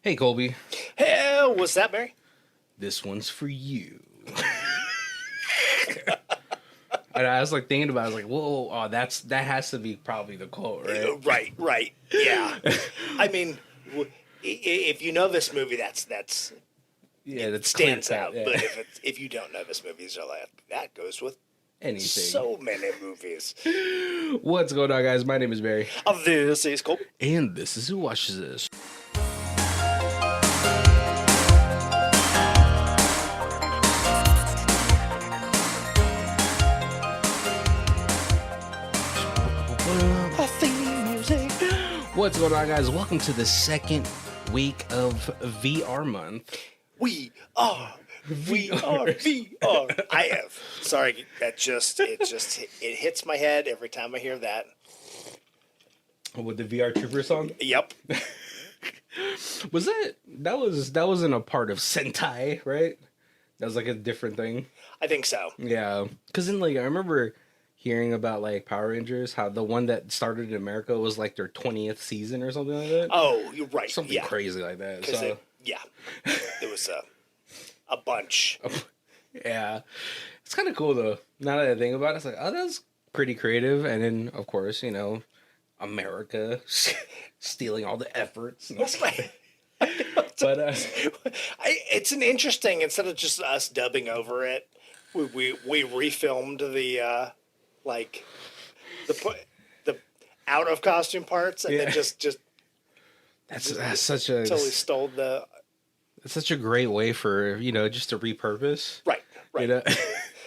Hey, Colby. Hey, what's that, Barry? This one's for you. And I was like thinking about it, I was like, whoa, oh, that has to be probably the quote, right? Right. Yeah. I mean, if you know this movie, that's Yeah, that stands out. Yeah. But if you don't know this movie, you're like, that goes with Anything. so many movies. What's going on, guys? My name is Barry. This is Colby. And this is Who Watches This. What's going on, guys? Welcome to the second week of VR month. We are VR. I have. Sorry, it hits my head every time I hear that. With the VR Trooper song? Yep. That wasn't a part of Sentai, right? That was like a different thing. I think so. Yeah, because I remember hearing about like Power Rangers, how the one that started in America was like their 20th season or something like that. Oh, you're right. Something crazy like that. So it was a bunch. Yeah, it's kind of cool though. Now that I think about it, it's like, oh, that's pretty creative. And then of course, America stealing all the efforts. But it's an interesting, instead of just us dubbing over it, we refilmed the the out of costume parts, and then just that's such a totally stole the. It's such a great way for just to repurpose. Right.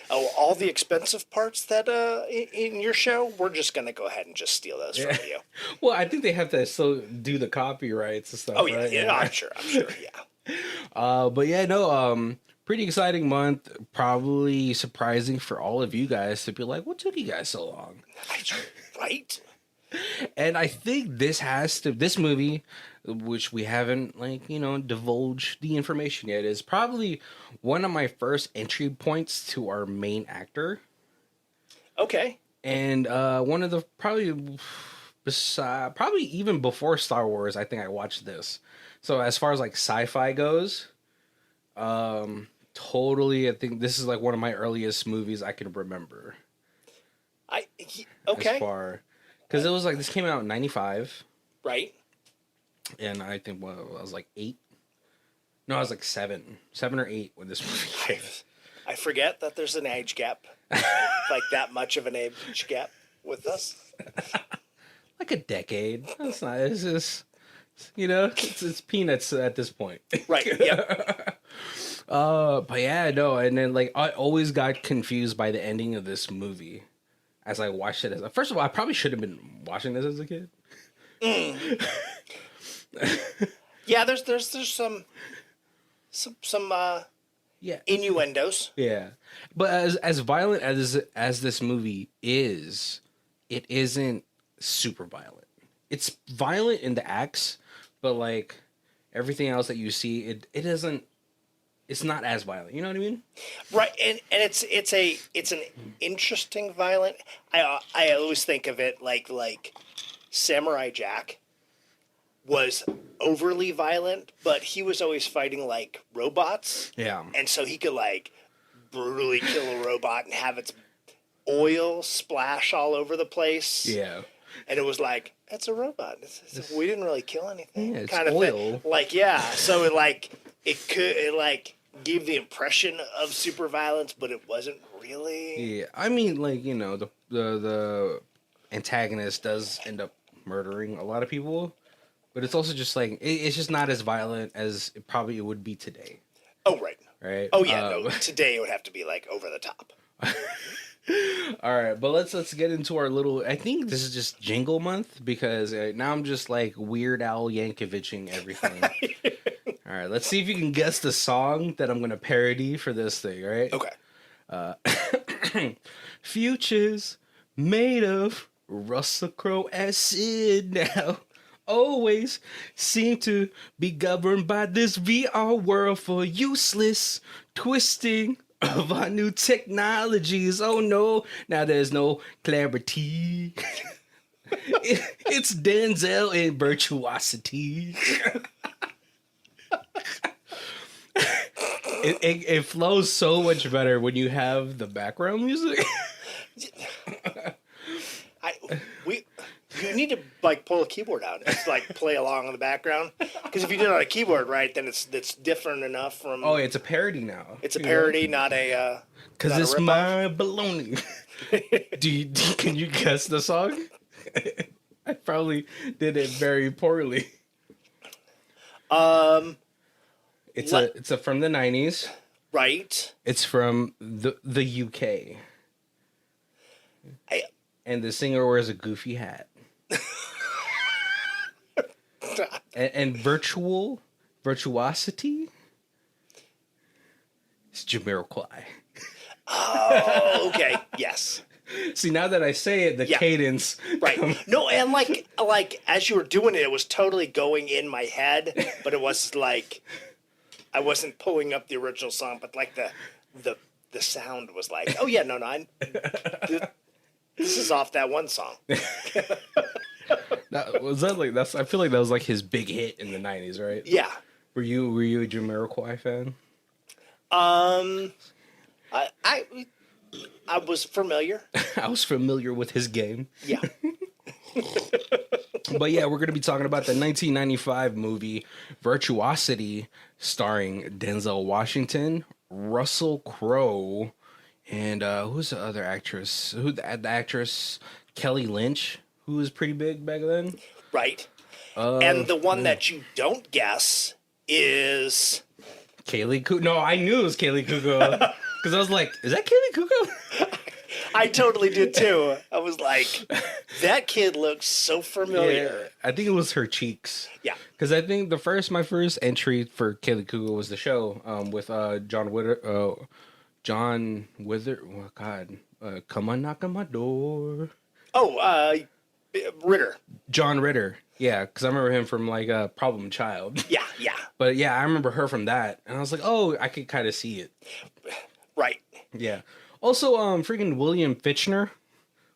Oh, all the expensive parts that in your show, we're just gonna go ahead and just steal those from you. Well, I think they have to still do the copyrights and stuff. Oh yeah, right? yeah. I'm sure, yeah. But yeah, no. Pretty exciting month. Probably surprising for all of you guys to be like, what took you guys so long? Right. And I think this movie, which we haven't divulged the information yet, is probably one of my first entry points to our main actor. Okay. And one of the probably even before Star Wars, I think I watched this. So as far as like sci-fi goes, totally, I think this is like one of my earliest movies I can remember. Okay. As far, because it was like this came out in '95, right? And I think I was like 8. No, I was like 7 or 8 when this movie came. I forget that there's an age gap, like that much of an age gap with us. Like a decade. That's not. It's just it's peanuts at this point. Right. Yep. But yeah, no, and then like I always got confused by the ending of this movie as I watched it. First of all, I probably should have been watching this as a kid. Yeah, there's some innuendos. Yeah, but as violent as this movie is, it isn't super violent. It's violent in the acts, but like everything else that you see, it isn't. It's not as violent. You know what I mean? Right, and it's an interesting violent. I always think of it like Samurai Jack was overly violent, but he was always fighting like robots. Yeah, and so he could like brutally kill a robot and have its oil splash all over the place. Yeah, and it was like, it's a robot. We didn't really kill anything. Yeah, it's kind of oil. Thing. Like, yeah. So it gave the impression of super violence, but it wasn't really. Yeah, I mean, like, the antagonist does end up murdering a lot of people, but it's also just like it's just not as violent as it probably would be today. Oh right. Right. Oh yeah. No. Today it would have to be like over the top. All right, but let's get into our little. I think this is just Jingle Month because now I'm just like Weird Al Yankovicing everything. All right, let's see if you can guess the song that I'm gonna parody for this thing. All right. Okay. Futures made of Russel Crowe acid now always seem to be governed by this VR world for useless twisting of our new technologies. Oh no, now there's no clarity. It's Denzel in Virtuosity. it flows so much better when you have the background music. You need to like pull a keyboard out and just like play along in the background, because if you do it on a keyboard, right, then it's different enough from. Oh, it's a parody now. It's a parody, not a. Because it's my baloney. Can you guess the song? I probably did it very poorly. It's from the 90s. Right. It's from the UK. And the singer wears a goofy hat. and virtuosity. It's Jamiroquai. Oh, okay. Yes. See, now that I say it, the cadence. Right. No, and like as you were doing it, it was totally going in my head, but it was like I wasn't pulling up the original song, but like the sound was like, oh yeah, no, this is off that one song. I feel like that was like his big hit in the 90s, right? Yeah. Were you a Jamiroquai fan? I was familiar. I was familiar with his game. Yeah. But yeah, we're going to be talking about the 1995 movie Virtuosity, starring Denzel Washington, Russel Crowe, and who's the other actress? The actress Kelly Lynch, who was pretty big back then. Right. And the one that you don't guess is Kaylee Cuoco. No, I knew it was Kaylee Cuoco because I was like, "Is that Kaylee Cuoco?" I totally did too. I was like, "That kid looks so familiar." Yeah, I think it was her cheeks. Yeah, because I think my first entry for Kaylee Cuoco was the show with John Wither. Oh God, come on, knock on my door. Oh, Ritter. John Ritter. Yeah, because I remember him from like a Problem Child. Yeah. But yeah, I remember her from that, and I was like, oh, I could kind of see it. Right. Yeah. Also, freaking William Fichtner,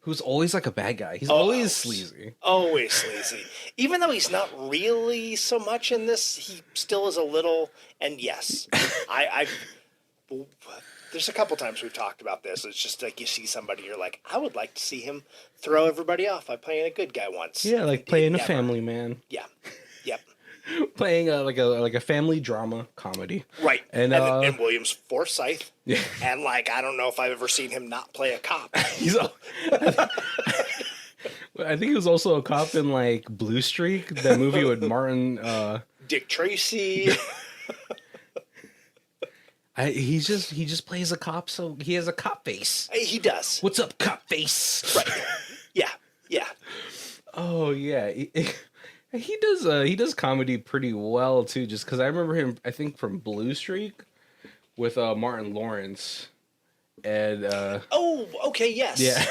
who's always like a bad guy. He's always sleazy. Always sleazy. Even though he's not really so much in this, he still is a little. And yes, I there's a couple times we've talked about this. It's just like you see somebody, you're like, I would like to see him throw everybody off by playing a good guy once. Yeah, like playing a family man. Yeah. Yep. Playing like a family drama comedy. Right. And William's Forsythe. Yeah. And like, I don't know if I've ever seen him not play a cop. I think he was also a cop in like Blue Streak, that movie with Martin Dick Tracy. He just plays a cop, so he has a cop face. He does. What's up, cop face? Right. Yeah. Oh yeah. He does comedy pretty well too, just because I remember him, I think, from Blue Streak with Martin Lawrence, and oh, okay, yes, yeah,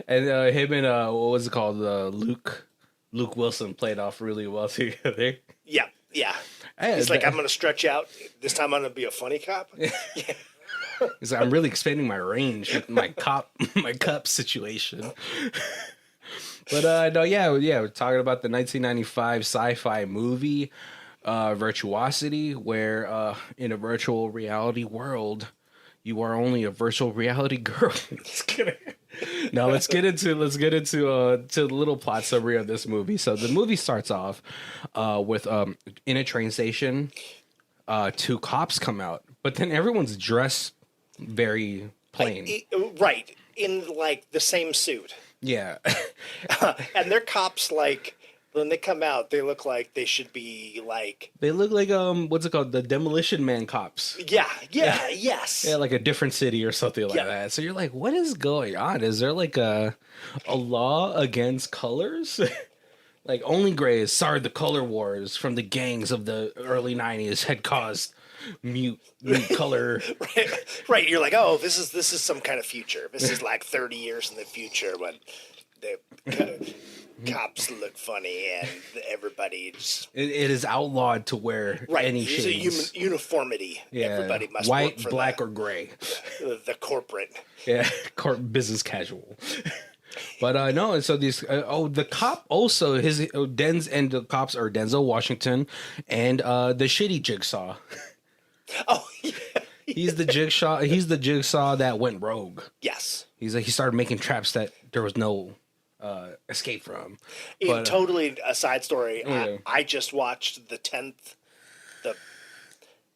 and him and what was it called, Luke Wilson played off really well together. Yeah. He's like, I'm gonna stretch out. This time I'm gonna be a funny cop. Yeah. He's like, I'm really expanding my range with my cop situation. But no, yeah, we're talking about the 1995 sci-fi movie, Virtuosity, where in a virtual reality world, you are only a virtual reality girl. Just kidding. Now let's get into to the little plot summary of this movie. So the movie starts off with in a train station, two cops come out, but then everyone's dressed very plain, right, in like the same suit. Yeah. And they're cops, like, when they come out, they look like they should be, like... They look like, what's it called? The Demolition Man cops. Yeah, yes. Yeah, like a different city or something like that. So you're like, what is going on? Is there, like, a law against colors? Like, only grays, sorry, the color wars from the gangs of the early 90s had caused mute color. Right. You're like, oh, this is some kind of future. This is like 30 years in the future when the cops look funny and everybody's... It is outlawed to wear any shades. A uniformity. Yeah. Everybody must white, work for black, or gray. The corporate. Yeah, business casual. But no, so these the cop also the cops are Denzel Washington and the shitty Jigsaw. Oh, yeah. He's the jigsaw. He's the jigsaw that went rogue. Yes. He started making traps that there was no escape from. But Totally a side story. yeah. I just watched the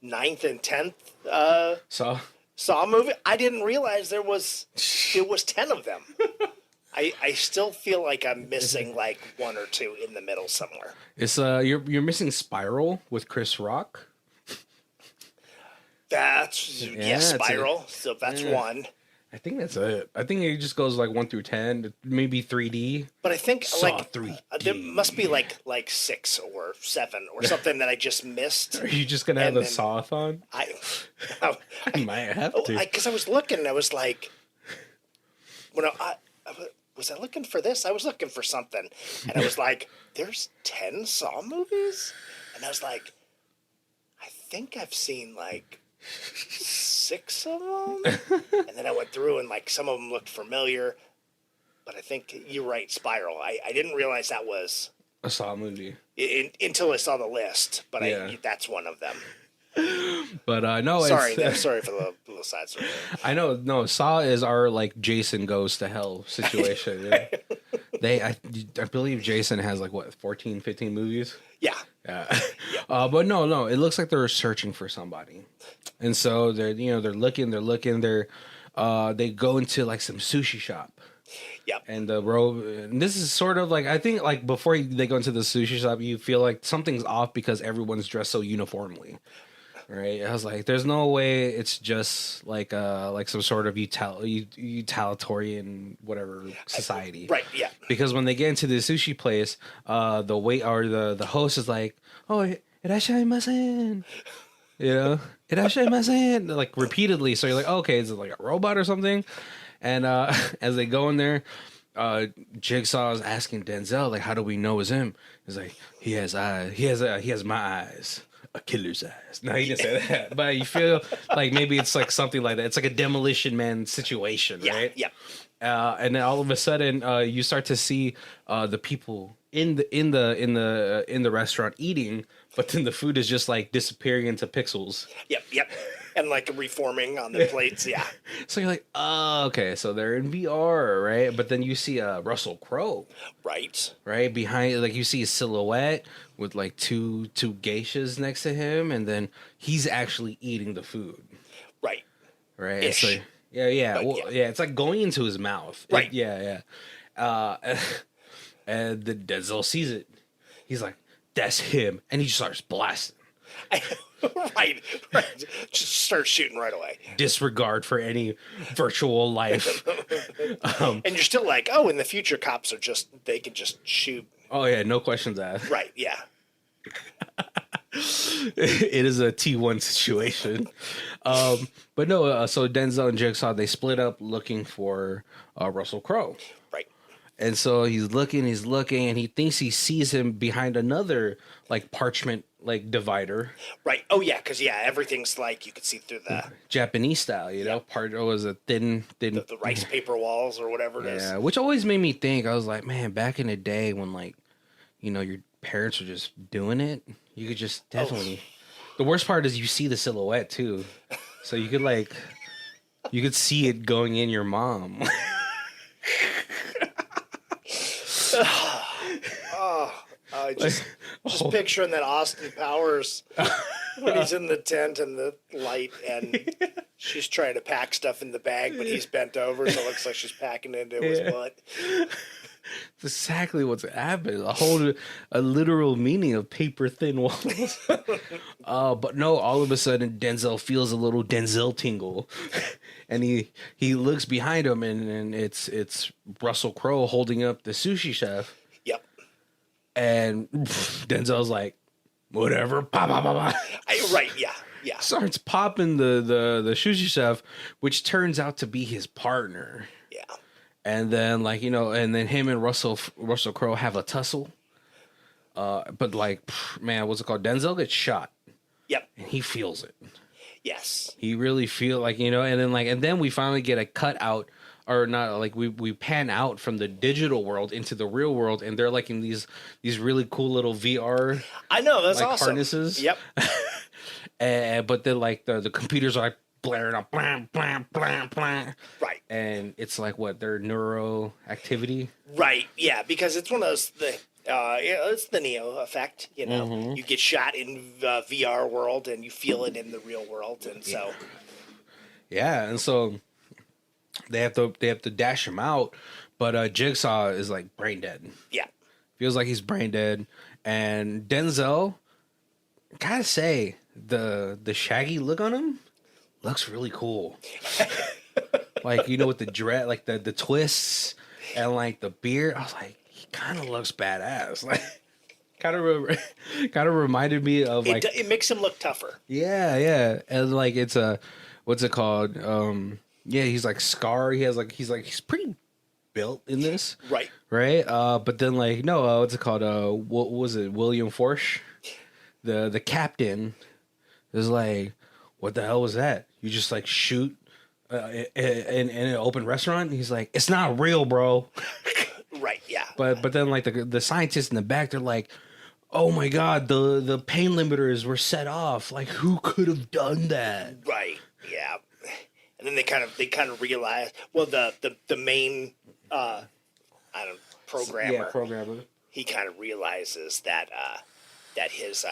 9th and 10th So Saw movie. I didn't realize there was 10 of them. I still feel like I'm missing like one or two in the middle somewhere. it's you're missing Spiral with Chris Rock. That's that's Spiral. So that's one. I think that's it. I think it just goes like 1 through 10, maybe 3D. But I think Saw like 3D. there must be like 6 or 7 or something that I just missed. Are you just gonna have a Saw-a-thon? I might have to. because I was looking and I was like, when was I looking for this? I was looking for something, and I was like, "There's 10 Saw movies," and I was like, "I think I've seen like 6 of them," and then I went through and like some of them looked familiar, but I think you're right, Spiral. I didn't realize that was A Saw movie. Until I saw the list, but Yeah. that's one of them. But no, Sorry, it's, sorry for the little side story. I know. No, Saw is our like Jason goes to hell situation. Yeah. I believe Jason has like what 14, 15 movies. Yeah. But no, it looks like they're searching for somebody, and so they're looking, they go into like some sushi shop. Yep. And and this is sort of like, I think like before they go into the sushi shop, you feel like something's off because everyone's dressed so uniformly. Right, I was like, "There's no way it's just like some sort of utilitarian whatever society." Right, yeah. Because when they get into the sushi place, the wait or the host is like, "Oh, irashimasen," irashimasen, like repeatedly. So you're like, okay, is it like a robot or something? And as they go in there, Jigsaw is asking Denzel like, "How do we know it's him?" He's like, "He has eyes. He has my eyes." A killer's eyes. No, he didn't say that. But you feel like maybe it's like something like that. It's like a Demolition Man situation, right? Yeah. And then all of a sudden, you start to see the people in the restaurant eating, but then the food is just like disappearing into pixels. Yep. And like reforming on the plates, yeah. So you're like, oh, okay, so they're in VR, right? But then you see Russell Crowe, right behind, like you see a silhouette with like two geishas next to him, and then he's actually eating the food, right? Ish. It's like, yeah. It's like going into his mouth, right? And the Denzel sees it. He's like, "That's him," and he just starts blasting. Right. Just start shooting right away. Disregard for any virtual life. And you're still like, oh, in the future, cops they can just shoot. Oh yeah, no questions asked. Right. Yeah. It is a T1 situation. But no, so Denzel and Jigsaw, they split up looking for Russell Crowe. Right. And so he's looking, and he thinks he sees him behind another like parchment like divider. Right. Oh yeah, because everything's like you could see through the Japanese style, was a thin the rice paper walls or whatever it is. Yeah, which always made me think. I was like, man, back in the day when like, your parents were just doing it, you could just definitely. The worst part is you see the silhouette too, so you could see it going in your mom. Just picturing that Austin Powers when he's in the tent and the light, and she's trying to pack stuff in the bag, but he's bent over, so it looks like she's packing it into his butt. It's exactly what's happened. A literal meaning of paper thin walls. But no, all of a sudden Denzel feels a little Denzel tingle, and he looks behind him, and it's Russell Crowe holding up the sushi chef. Yep. And Denzel's like, whatever, pop. Right, yeah. Starts popping the sushi chef, which turns out to be his partner. Yeah. And then and then him and Russell Crowe have a tussle. But like, man, what's it called? Denzel gets shot. Yep. And he feels it. Yes. He really feel like, and then we finally get a cut out, or not, like we pan out from the digital world into the real world, and they're like in these really cool little VR. I know, that's like awesome. Harnesses. Yep. but then like the computers are like blaring up, blam, blam, blam, blam. Right. And it's like what their neuro activity. Right. Yeah, because it's one of those it's the Neo effect. You know, you get shot in the VR world and you feel it in the real world, and so. Yeah, and so they have to dash him out, but Jigsaw is like brain dead. Yeah. Feels like he's brain dead, and Denzel, gotta say the shaggy look on him looks really cool. Like, you know, with the dread, like the twists and like the beard, I was like, he kind of looks badass. Like, kind of reminded me of like it makes him look tougher. yeah, and like it's a what's it called? Yeah, he's like Scar. He's pretty built in this, Right. But then like no, what's it called? What was it? William Forsh, the captain, is like, what the hell was that? You just like shoot in an open restaurant? He's like, it's not real, bro. Right. Yeah. But then like the scientists in the back, they're like, oh my god, the pain limiters were set off. Like, who could have done that? Right. Yeah. And then they kind of realize, well, the main programmer. Yeah, programmer. He kind of realizes that his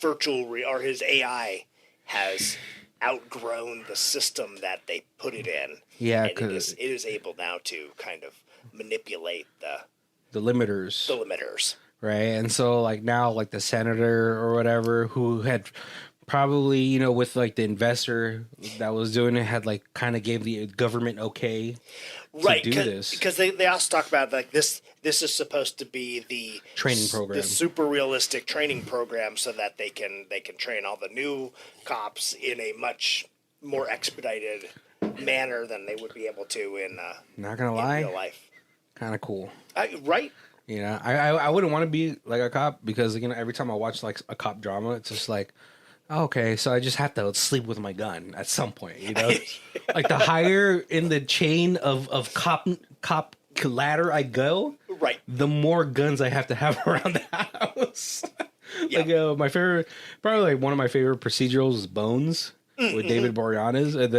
or his AI has outgrown the system that they put it in. Yeah, and because it is able now to kind of manipulate the limiters. Right. And so like now like the senator or whatever who had probably, you know, with like the investor that was doing it had like kind of gave the government okay right to do this. Because they also talk about like this is supposed to be the training program, the super realistic training program, so that they can train all the new cops in a much more expedited manner than they would be able to in not gonna lie, real life. Kind of cool. Right. You know, I wouldn't want to be like a cop because, you know, every time I watch like a cop drama, it's just like, okay, so I just have to sleep with my gun at some point, you know? Like the higher in the chain of cop ladder I go, right, the more guns I have to have around the house. Yeah. Like my favorite, probably like one of my favorite procedurals is Bones with David Boreanaz, and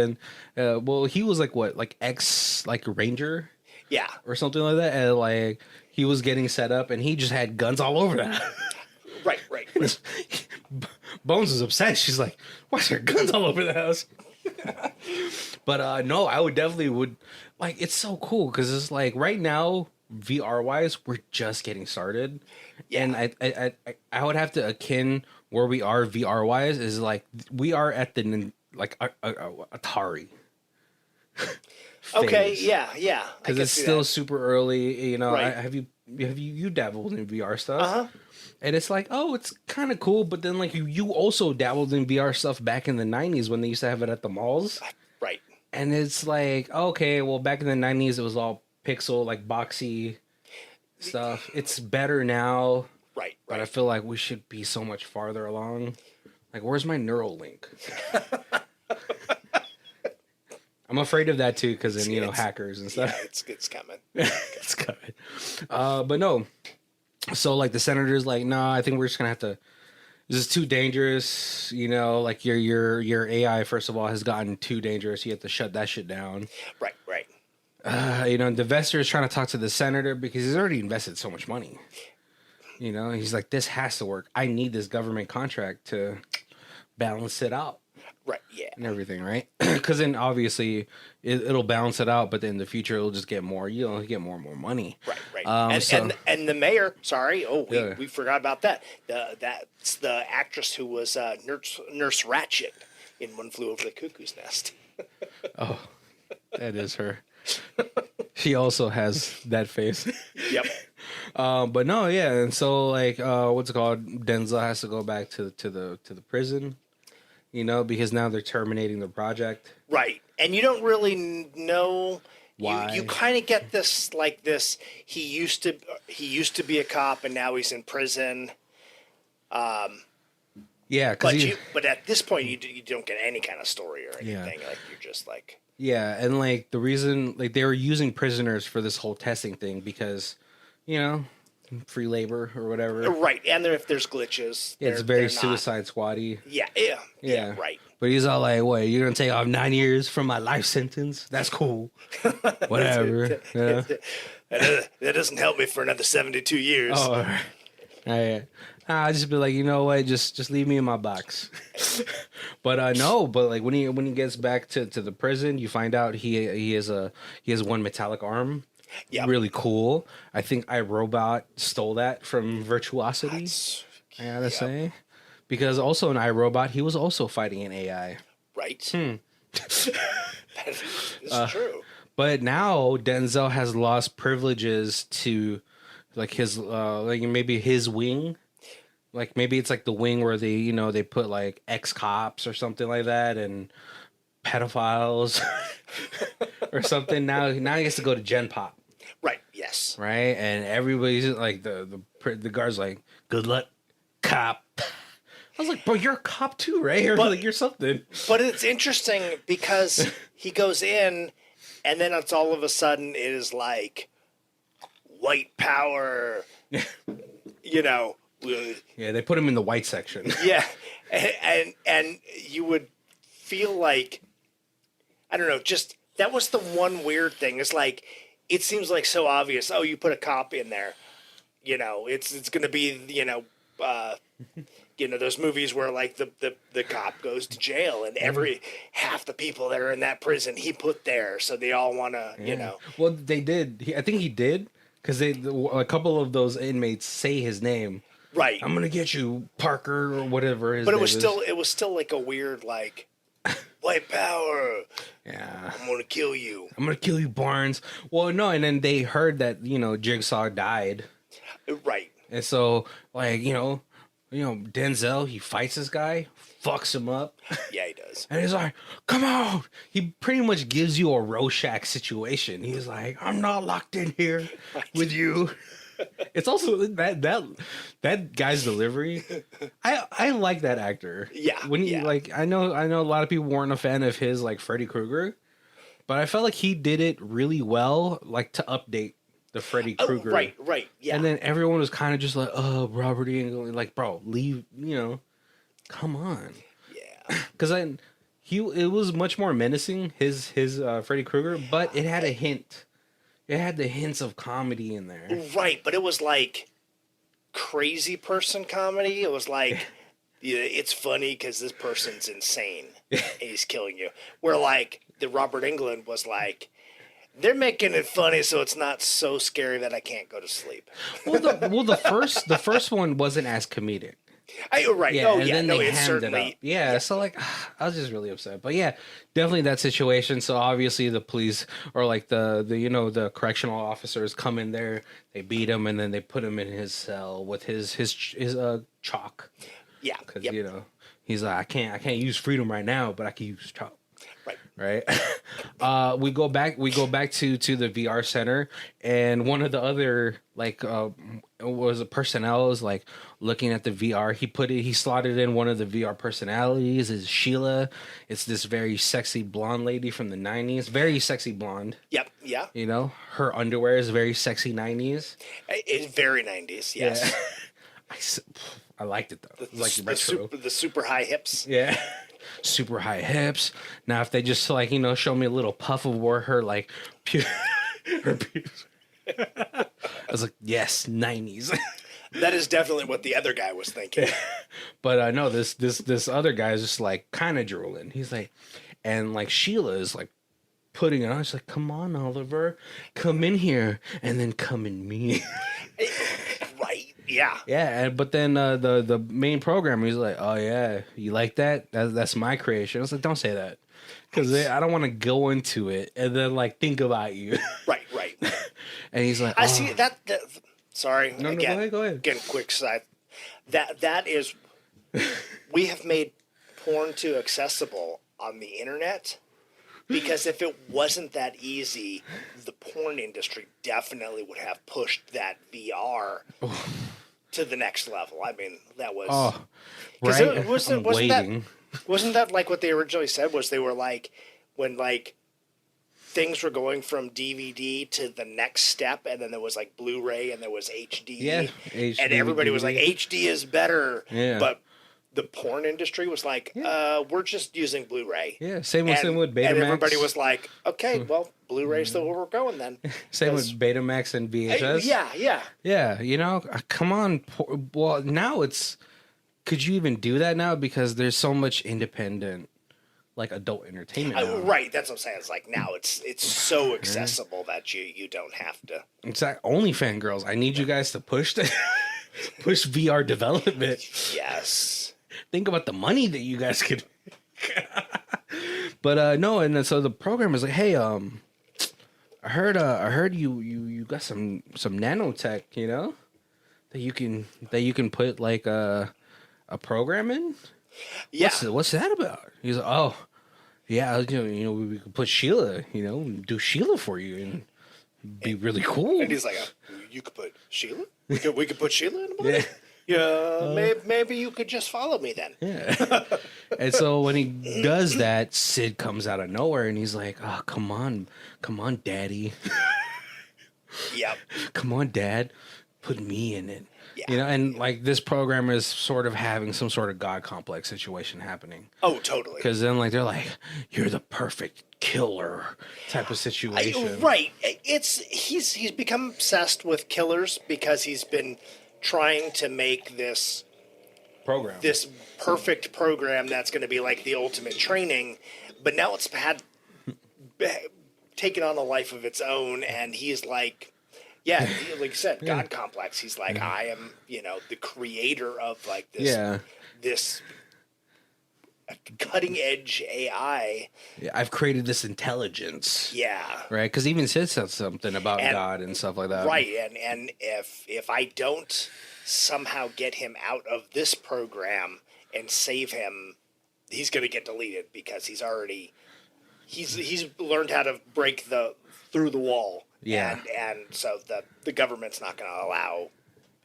then well, he was like what, like ex like Ranger, yeah, or something like that, and like he was getting set up and he just had guns all over that. right. Bones is upset. She's like, why is there guns all over the house? But no, I would definitely like, it's so cool because it's like right now, VR wise, we're just getting started. Yeah. And I would have to akin where we are VR wise is like we are at the like Atari. Okay, yeah. Because it's still super early, you know. Right. Have you dabbled in VR stuff? Uh-huh. And it's like, oh, it's kind of cool, but then like you also dabbled in VR stuff back in the 90s when they used to have it at the malls. Right. And it's like, okay, well, back in the 90s it was all pixel, like boxy stuff. It's better now. Right. But I feel like we should be so much farther along. Like, where's my Neuralink? I'm afraid of that too, because then, you know, hackers and stuff. Yeah, it's coming. It's coming. But no. So like the senator's like, no, I think we're just gonna have to. This is too dangerous. You know, like your AI first of all has gotten too dangerous. You have to shut that shit down. Right. You know, the investor is trying to talk to the senator because he's already invested so much money. You know, he's like, this has to work. I need this government contract to balance it out. Right, yeah. And everything, right? Because then obviously it'll balance it out, but then in the future it'll just get more, you know, get more and more money. Right. And the mayor, sorry, we forgot about that. That's the actress who was Nurse Ratched in One Flew Over the Cuckoo's Nest. Oh, that is her. She also has that face. Yep. But no, yeah, and so like, what's it called? Denzel has to go back to the prison. You know, because now they're terminating the project. Right. And you don't really know why. You kind of get this like this. He used to be a cop and now he's in prison. Yeah, but at this point you don't get any kind of story or anything. Yeah. Like you're just like, yeah, and like the reason like they were using prisoners for this whole testing thing because, you know, free labor or whatever. Right, and if there's glitches, Yeah, it's very Suicide Squad-y. Yeah, right. But he's all like, "What? You're gonna take off 9 years from my life sentence? That's cool. Whatever." Yeah. That doesn't help me for another 72 years. Oh, all right. I just be like, you know what? Just leave me in my box. But no. But like when he gets back to the prison, you find out he has one metallic arm. Yeah, Really cool. I think iRobot stole that from Virtuosity. I gotta say, because also in iRobot he was also fighting an AI. Right. That is true. But now Denzel has lost privileges to like his like maybe his wing. Like maybe it's like the wing where they put like ex-cops or something like that and pedophiles or something. Now he gets to go to Gen Pop. Right. Yes. Right? And everybody's like the guard's like, "Good luck, cop." I was like, "Bro, you're a cop too, right? Or like you're something." But it's interesting because he goes in and then it's all of a sudden it is like white power, Yeah, they put him in the white section. Yeah, and you would feel like, I don't know, just that was the one weird thing. It's like it seems like so obvious. Oh, you put a cop in there, it's going to be those movies where like the cop goes to jail and half the people that are in that prison he put there, so they all want to Well, they did. I think he did because a couple of those inmates say his name. Right. I'm gonna get you, Parker, or whatever his But name it was still like a weird like white power. Yeah. I'm gonna kill you. I'm gonna kill you, Barnes. Well, no, and then they heard that Jigsaw died, Right. and so like Denzel, he fights this guy, fucks him up. Yeah, he does. And he's like, "Come on!" He pretty much gives you a Rorschach situation. He's like, "I'm not locked in here with you." It's also that guy's delivery. I like that actor. Yeah. When he I know a lot of people weren't a fan of his like Freddy Krueger, but I felt like he did it really well, like to update the Freddy Krueger. Right. Yeah. And then everyone was kind of just like, "Oh, Robert E." and like, "Bro, leave, come on." Yeah. Because it was much more menacing, his Freddy Krueger, but it had a hint. It had the hints of comedy in there. Right, but it was like crazy person comedy. It was like, it's funny because this person's insane and he's killing you. Where like the Robert Englund was like, they're making it funny so it's not so scary that I can't go to sleep. Well, the first one wasn't as comedic. Right. Yeah, Oh, and yeah. then No, they it's hammed certainly. it up. Yeah, so like I was just really upset. But yeah, definitely that situation. So obviously the police or like the correctional officers come in there, they beat him, and then they put him in his cell with his chalk. Yeah. Because Yep. he's like, I can't use freedom right now, but I can use chalk. Right. We go back to the VR center, and one of the other was a personnel is like looking at the VR. He slotted in one of the VR personalities is Sheila. It's this very sexy blonde lady from the 90s, very sexy blonde. Yep. Yeah. Her underwear is very sexy 90s. It's very 90s. Yes. Yeah. I liked it though. Retro. The super high hips. Yeah. Super high hips. Now, if they just show me a little puff of where her her pubes. I was like, yes, 90s. That is definitely what the other guy was thinking. But I know this other guy is just like kind of drooling. He's like, and like Sheila is like putting it on. She's like, "Come on, Oliver, come in here, and then come in me." Right. Yeah. Yeah, but then the main programmer, he's like, "Oh yeah, you like that? That's my creation." I was like, "Don't say that," because I don't want to go into it and then like think about you. Right. And he's like, I see that. Sorry. No, go ahead. Again, quick side. That is, we have made porn too accessible on the internet. Because if it wasn't that easy, the porn industry definitely would have pushed that VR to the next level. I mean, that was right. Wasn't that like what they originally said? Was they were like when like things were going from DVD to the next step, and then there was like Blu-ray, and there was HD. Yeah, and everybody was like, HD is better. Yeah. But the porn industry was like, we're just using Blu-ray. Yeah, same with Betamax. And everybody was like, okay, well, Blu-ray's the way we're going then. Same with Betamax and VHS. Yeah. You know, come on. Well, now could you even do that now? Because there's so much independent, like, adult entertainment now. Right, that's what I'm saying. It's like now it's so accessible that you don't have to. It's like OnlyFans girls. I need you guys to push VR development. Yes. Think about the money that you guys could. But no, and then so the program is like, hey, I heard you got some nanotech, you know, that you can put like a program in. Yeah. What's that about? He's like, oh, yeah, you know, we could put Sheila, you know, do Sheila for you and be really cool. And he's like, you could put Sheila? We could put Sheila in the movie? Yeah, maybe you could just follow me then. Yeah. And so when he does that, Sid comes out of nowhere and he's like, oh, come on, daddy. Yep. Come on, dad, put me in it. Yeah. You know, and like this program is sort of having some sort of God complex situation happening. Oh, totally. Because then like they're like, you're the perfect killer type of situation. Right. He's become obsessed with killers because he's been trying to make this perfect program that's going to be like the ultimate training, but now it's taken on a life of its own, and he's like, yeah, like you said, God complex. He's like, I am, you know, the creator of like this cutting edge AI. Yeah, I've created this intelligence. Yeah. Right? Because even Sid said something about God and stuff like that. Right. And if I don't somehow get him out of this program and save him, he's going to get deleted because he's learned how to break through the wall. Yeah. And so the government's not going to allow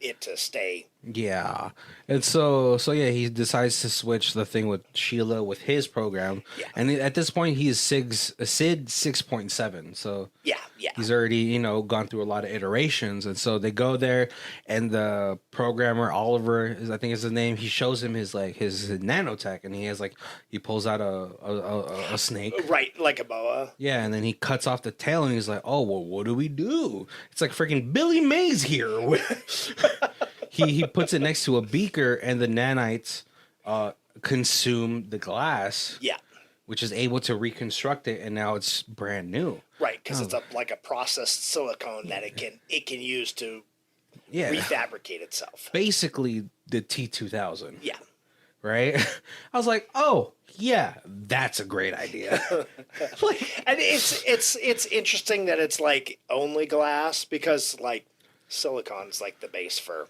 it to stay. Yeah. And so yeah, he decides to switch the thing with Sheila with his program. Yeah. And at this point he is Sid 6.7. So yeah. He's already, you know, gone through a lot of iterations. And so they go there and the programmer Oliver I think is his name, he shows him his nanotech, and he pulls out a snake. Right, like a boa. Yeah, and then he cuts off the tail and he's like, oh, well, what do we do? It's like freaking Billy Mays here. He puts it next to a beaker, and the nanites consume the glass. Yeah. Which is able to reconstruct it, and now it's brand new. Right, because it's like a processed silicone that it can use to refabricate itself. Basically, the T2000. Yeah. Right? I was like, oh, yeah, that's a great idea. And it's interesting that it's like only glass, because like silicon's like the base for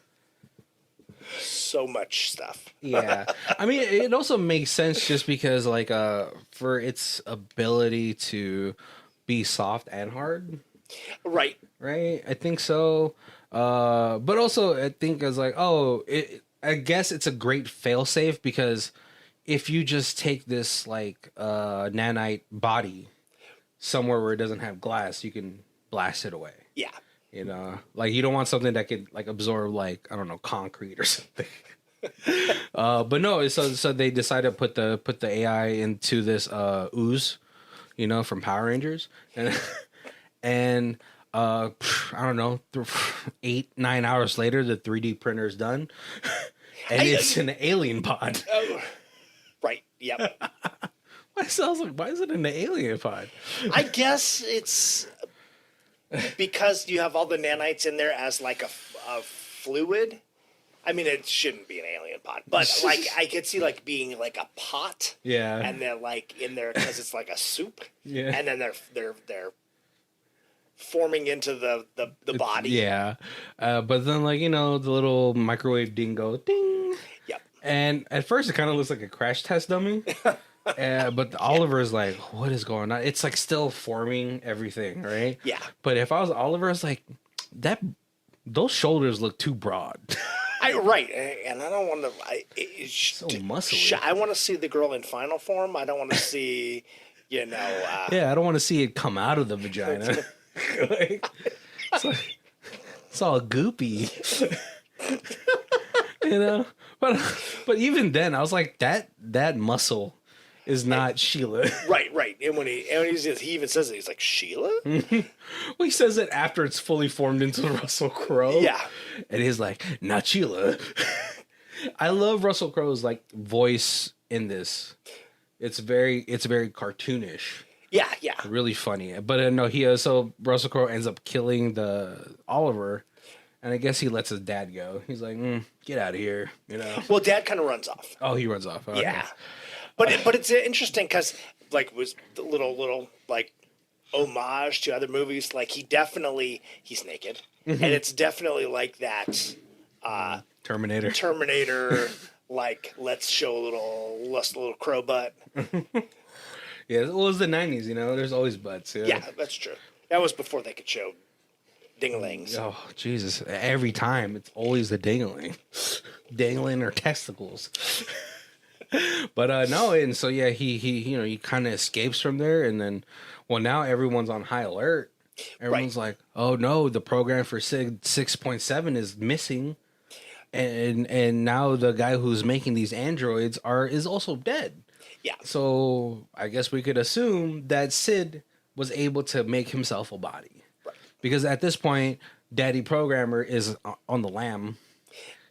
so much stuff. Yeah. I mean, it also makes sense just because like for its ability to be soft and hard. Right. I think so. But also I think it's like, I guess it's a great failsafe, because if you just take this like nanite body somewhere where it doesn't have glass, you can blast it away. Yeah. You know, like you don't want something that could like absorb like, I don't know, concrete or something. But no, so they decided to put the AI into this ooze, you know, from Power Rangers, and I don't know, 8-9 hours later, the 3D printer is done, and it's an alien pod. Right. Yep. Why is it an alien pod? I guess it's because you have all the nanites in there as like a fluid. I mean, it shouldn't be an alien pod, but like I could see like being like a pot. Yeah. And they're like in there because it's like a soup. Yeah. And then they're forming into the body. Yeah. But then like, you know, the little microwave dingo, ding. Yep. And at first it kind of looks like a crash test dummy. But Oliver is like, what is going on? It's like still forming everything, right? Yeah. But if I was Oliver, it's like those shoulders look too broad. Right, and I don't want to. So muscly. I want to see the girl in final form. I don't want to see, You know. Yeah, I don't want to see it come out of the vagina. Like, it's all goopy. You know, but even then, I was like, that muscle is not Sheila. Right. And when he even says it, he's like, Sheila? Well, he says it after it's fully formed into Russell Crowe. Yeah. And he's like, not Sheila. I love Russell Crowe's like voice in this. It's very cartoonish. Yeah. Really funny. But no, so Russell Crowe ends up killing the Oliver. And I guess he lets his dad go. He's like, get out of here, you know. Well, Dad kind of runs off. Oh, he runs off. Okay. Yeah. But it's interesting because, like, was the little like, homage to other movies. Like, he's naked. And it's definitely like that Terminator, like, let's show a little crow butt. Yeah, it was the 90s, you know. There's always butts. Yeah, that's true. That was before they could show dinglings. Oh, Jesus. Every time, it's always the dangling. Dangling or testicles. But no, and so, yeah, he kind of escapes from there, and then, well, now everyone's on high alert. Everyone's like, oh, no, the program for 6.7 is missing, and now the guy who's making these androids is also dead. Yeah. So I guess we could assume that Sid was able to make himself a body. Right. Because at this point, Daddy Programmer is on the lam.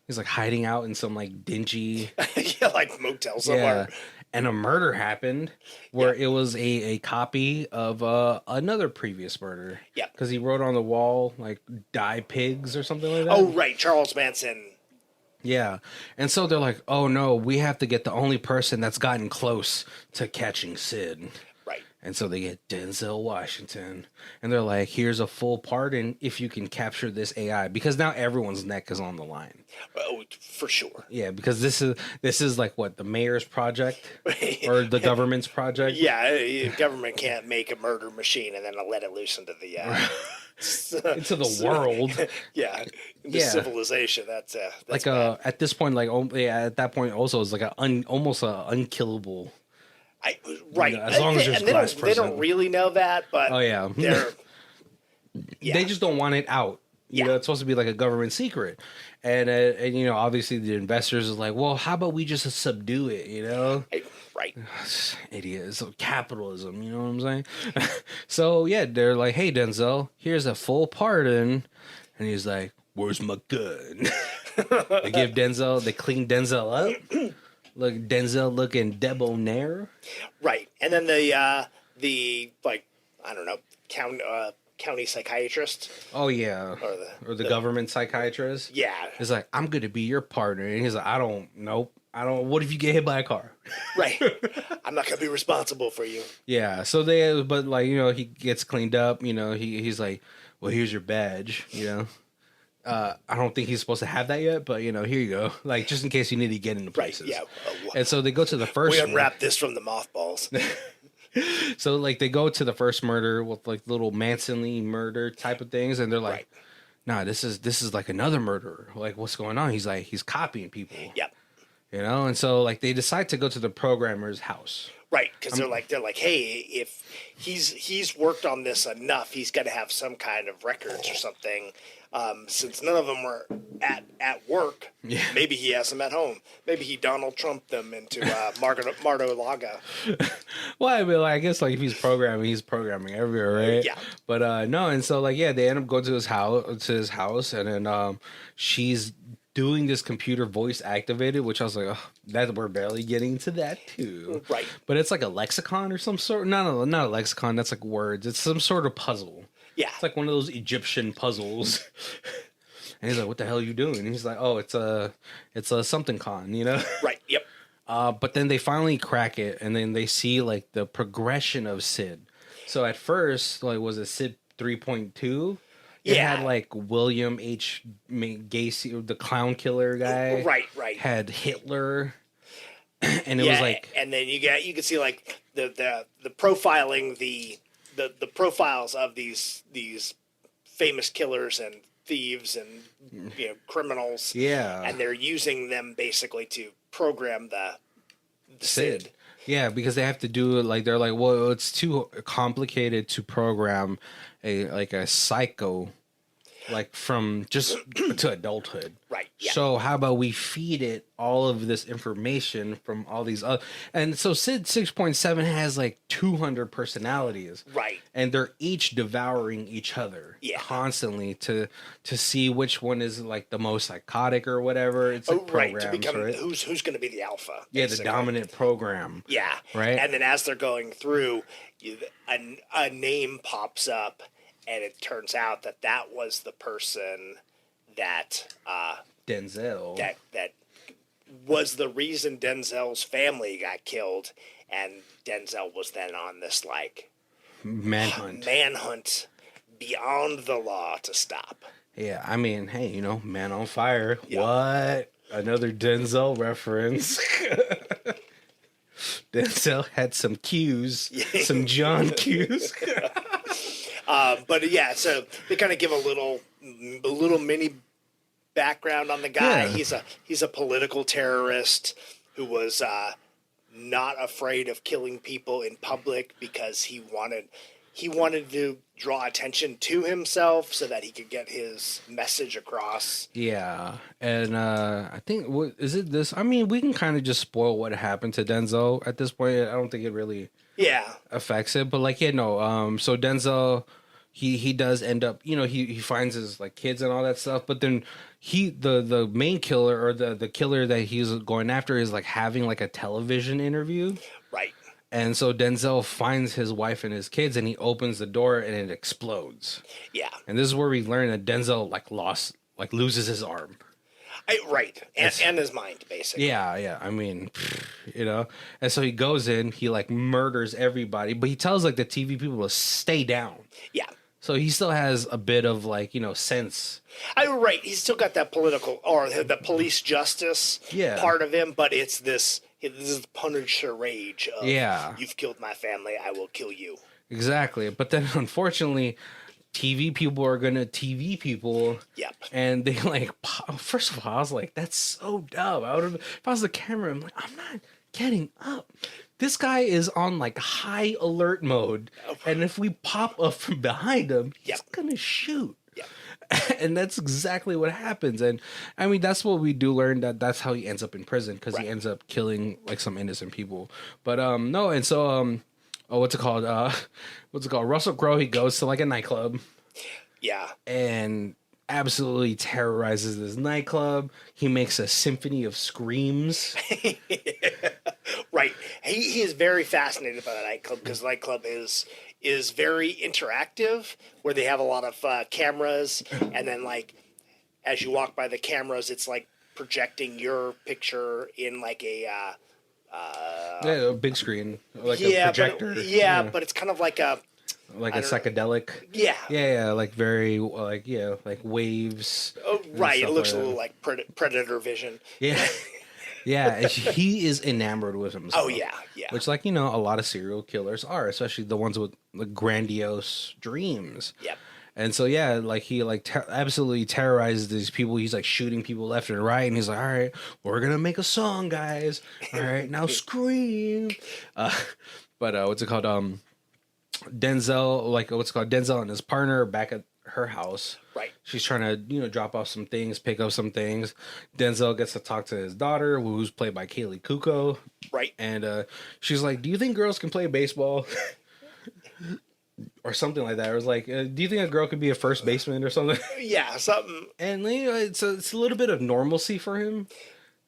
He's like hiding out in some like dingy... yeah, like motel somewhere. Yeah. And a murder happened where it was a copy of another previous murder. Yeah. Because he wrote on the wall, like, die pigs or something like that. Oh, right. Charles Manson. Yeah. And so they're like, oh, no, we have to get the only person that's gotten close to catching Sid. Right. And so they get Denzel Washington. And they're like, here's a full pardon if you can capture this AI. Because now everyone's neck is on the line. Oh, for sure. Yeah, because this is like what, the mayor's project? Or the government's project? Yeah, government can't make a murder machine and then let it loose into the... into the world. Yeah, into civilization. That's like bad. at this point, like at that point, also it's like almost a unkillable. Right, as long as there's they don't really know that, but they're they just don't want it out. You know, it's supposed to be like a government secret, and you know, obviously the investors is like, well, how about we just subdue it? You know. Right. Idiots. So capitalism, you know what I'm saying? So, yeah, they're like, hey, Denzel, here's a full pardon. And he's like, where's my gun? They clean Denzel up. Look, Denzel looking debonair. Right. And then the like, I don't know, county psychiatrist. Oh, yeah. Or the government psychiatrist. Yeah. He's like, I'm going to be your partner. And he's like, I don't, what if you get hit by a car? Right. I'm not going to be responsible for you. Yeah. So but like, you know, he gets cleaned up, you know, he's like, well, here's your badge, you know. I don't think he's supposed to have that yet, but you know, here you go. Like, just in case you need to get into places. Right, yeah. And so they go to the first We unwrapped this from the mothballs. So like they go to the first murder with like little Manson-y murder type of things, and they're like, nah, this is like another murderer. Like, what's going on? He's like, he's copying people. Yep. You know, and so like they decide to go to the programmer's house. Right, because they're like, hey, if he's worked on this enough, he's got to have some kind of records or something. Since none of them were at work, maybe he has them at home. Maybe he Donald Trumped them into Mar-a-Lago. Well, I mean, like, I guess like if he's programming everywhere, right? Yeah. But no, and so like they end up going to his house, and then she's doing this computer voice activated, which I was like, oh, that we're barely getting to that too. Right. But it's like a lexicon or some sort. Not a lexicon. That's like words. It's some sort of puzzle. Yeah. It's like one of those Egyptian puzzles. And he's like, what the hell are you doing? And he's like, oh, it's a something con, you know? Right. Yep. But then they finally crack it, and then they see like the progression of Sid. So at first, like, was it Sid 3.2? It had like William H. Gacy, the clown killer guy. Right. Had Hitler, and it was like, and then you can see like the profiling the profiles of these famous killers and thieves and criminals. Yeah, and they're using them basically to program Sid. Yeah, because they have to do it like they're like, well, it's too complicated to program a psycho like from just to adulthood. Right. Yeah. So how about we feed it all of this information from all these other, and so Sid 6.7 has like 200 personalities. Right. And they're each devouring each other constantly to see which one is like the most psychotic or whatever. It's like programs, to become right? who's going to be the alpha. Yeah, basically. the dominant program. Yeah. Right. And then as they're going through, a name pops up, and it turns out that was the person that Denzel. that was the reason Denzel's family got killed, and Denzel was then on this like manhunt beyond the law to stop. Yeah, I mean, hey, you know, Man on Fire. Yep. What? Another Denzel reference. Denzel had some cues, some John cues. But yeah, so they kind of give a little mini background on the guy. Yeah. He's a political terrorist who was not afraid of killing people in public because he wanted to draw attention to himself so that he could get his message across. Yeah, and I think is it this? I mean, we can kind of just spoil what happened to Denzel at this point. I don't think it really affects it, but like so Denzel. He does end up, you know, he finds his like kids and all that stuff, but then the main killer or the killer that he's going after is like having like a television interview. Right. And so Denzel finds his wife and his kids and he opens the door and it explodes. Yeah. And this is where we learn that Denzel loses his arm. Right. And his mind, basically. Yeah. I mean, you know, and so he goes in, he like murders everybody, but he tells like the TV people to stay down. Yeah. So he still has a bit of like, you know, sense. Right. He's still got that political or the police justice part of him, but it's this is Punisher rage of you've killed my family, I will kill you. Exactly. But then unfortunately, TV people are gonna TV people. Yep. And they like, first of all, I was like, that's so dumb. If I was the camera, I'm like, I'm not getting up. This guy is on like high alert mode, and if we pop up from behind him, he's gonna shoot. Yep. And that's exactly what happens. And I mean, that's what we do learn, that's how he ends up in prison, because he ends up killing like some innocent people. But no, and so what's it called? Russel Crowe, he goes to like a nightclub. Yeah. And absolutely terrorizes this nightclub. He makes a symphony of screams. Right. He is very fascinated by the nightclub because the nightclub is very interactive, where they have a lot of cameras, and then like as you walk by the cameras, it's like projecting your picture in like a big screen, like a projector. But it's kind of like a psychedelic. Yeah, like very like waves. Oh, right. It looks a little like Predator vision. Yeah. Yeah, he is enamored with himself. Oh yeah. Which, like, you know, a lot of serial killers are, especially the ones with the grandiose dreams. Yep. And so yeah, like he like absolutely terrorizes these people. He's like shooting people left and right, and he's like, "All right, we're gonna make a song, guys. All right, now scream." But what's it called? Denzel and his partner are back at her house. Right. She's trying to, you know, drop off some things, pick up some things. Denzel gets to talk to his daughter, who's played by Kaylee Kuko. Right. And she's like, "Do you think girls can play baseball?" Or something like that. It was like, "Do you think a girl could be a first baseman or something?" Yeah, something. And you know, it's a little bit of normalcy for him.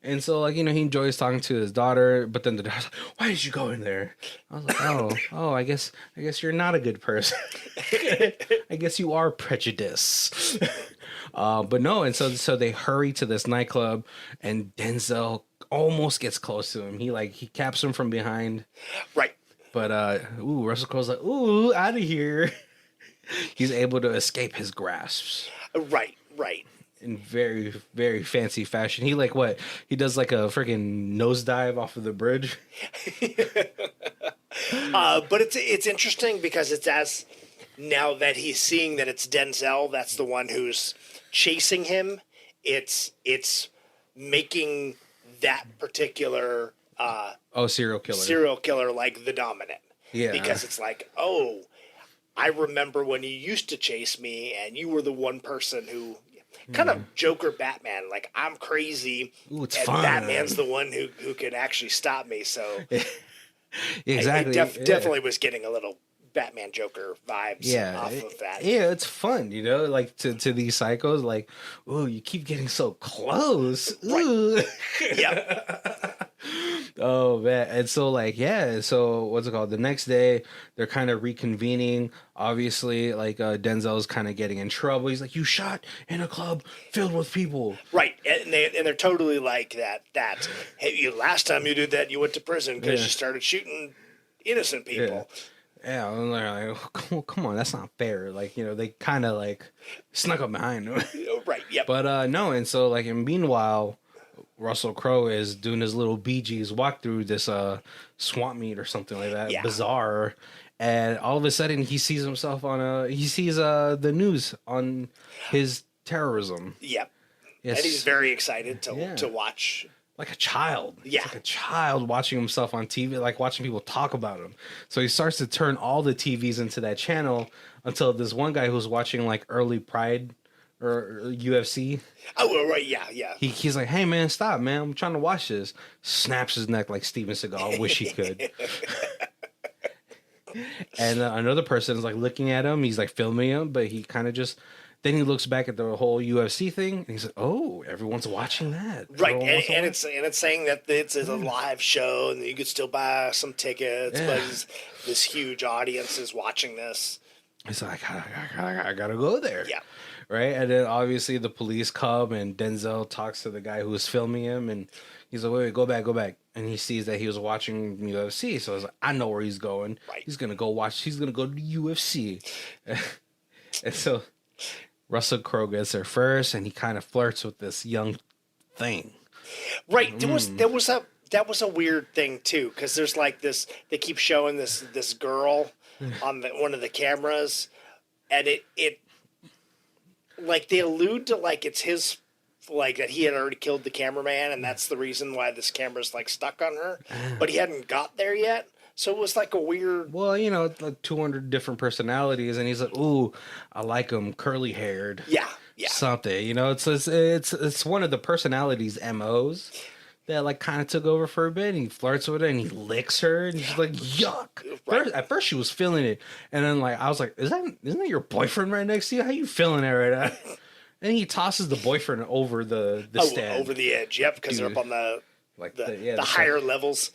And so, like, you know, he enjoys talking to his daughter, but then the daughter's like, "Why did you go in there?" I was like, oh, I guess you're not a good person. I guess you are prejudiced. But no, and so they hurry to this nightclub, and Denzel almost gets close to him. He caps him from behind. Right. But Russel Crowe's like, "Ooh, out of here." He's able to escape his grasps. Right. In very, very fancy fashion. He he does like a freaking nosedive off of the bridge. But it's interesting because it's as now that he's seeing that it's Denzel, that's the one who's chasing him. It's making that particular serial killer. serial killer like the dominant. Yeah. Because it's like, oh, I remember when you used to chase me and you were the one person who kind of Joker Batman, like I'm crazy Ooh, it's and fun. Batman's the one who can actually stop me. So Exactly. it definitely was getting a little Batman Joker vibes off of that. Yeah, it's fun, like to these psychos, like, ooh, you keep getting so close. Ooh. Right. Yep. Oh man. And so so what's it called? The next day they're kind of reconvening. Obviously, like Denzel's kind of getting in trouble. He's like, you shot in a club filled with people. Right. And they're totally like that. Hey, last time you did that, you went to prison because you started shooting innocent people. Yeah, I'm like, come on, that's not fair. Like, they kind of like snuck up behind him. Right. Yep. But no, and so like, and meanwhile, Russell Crowe is doing his little Bee Gees walk through this swamp meet or something like that, bizarre, and all of a sudden he sees himself on the news on his terrorism. Yep. Yes. And he's very excited to watch. Like a child. Yeah. It's like a child watching himself on TV, like watching people talk about him. So he starts to turn all the TVs into that channel until this one guy who's watching like early Pride or UFC. Oh, right. Yeah. He's like, hey, man, stop, man. I'm trying to watch this. Snaps his neck like Steven Seagal. Wish he could. And another person is like looking at him. He's like filming him, but he kind of just... Then he looks back at the whole UFC thing, and he's like, "Oh, everyone's watching that, right?" And it's saying that it's a live show, and you could still buy some tickets, but this huge audience is watching this. He's like, "I gotta go there." Yeah. Right, and then obviously the police come, and Denzel talks to the guy who was filming him, and he's like, "Wait, go back," and he sees that he was watching UFC, so he's like, "I know where he's going. Right. He's gonna go watch. He's gonna go to UFC," and so. Russell Crowe gets there first, and he kind of flirts with this young thing. Right. That was a weird thing too, because there's like this. They keep showing this girl on one of the cameras, and it like they allude to like it's his, like that he had already killed the cameraman, and that's the reason why this camera's like stuck on her, but he hadn't got there yet. So it was like a weird... Well, like 200 different personalities, and he's like, "Ooh, I like him curly haired." Yeah. Something, it's one of the personalities' MOs that like kind of took over for a bit. And he flirts with her, and he licks her, and she's like, "Yuck!" Right. At first, she was feeling it, and then like I was like, "Isn't that your boyfriend right next to you? How you feeling it right now?" And he tosses the boyfriend over the stand, over the edge. Yep, because they're up on the higher levels.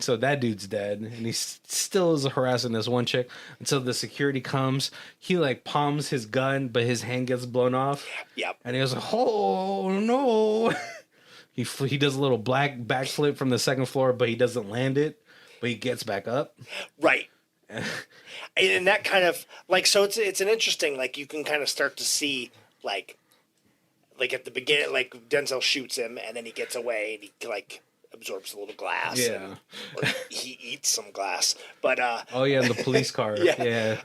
So that dude's dead, and he still is harassing this one chick until the security comes. He like palms his gun, but his hand gets blown off. Yep. And he was like, "Oh no!" he does a little black backflip from the second floor, but he doesn't land it. But he gets back up. Right. And that kind of like, so it's an interesting, like you can kind of start to see like at the beginning, like Denzel shoots him, and then he gets away, and he like absorbs a little glass. Yeah. Or he eats some glass. But oh yeah, in the police car. Yeah.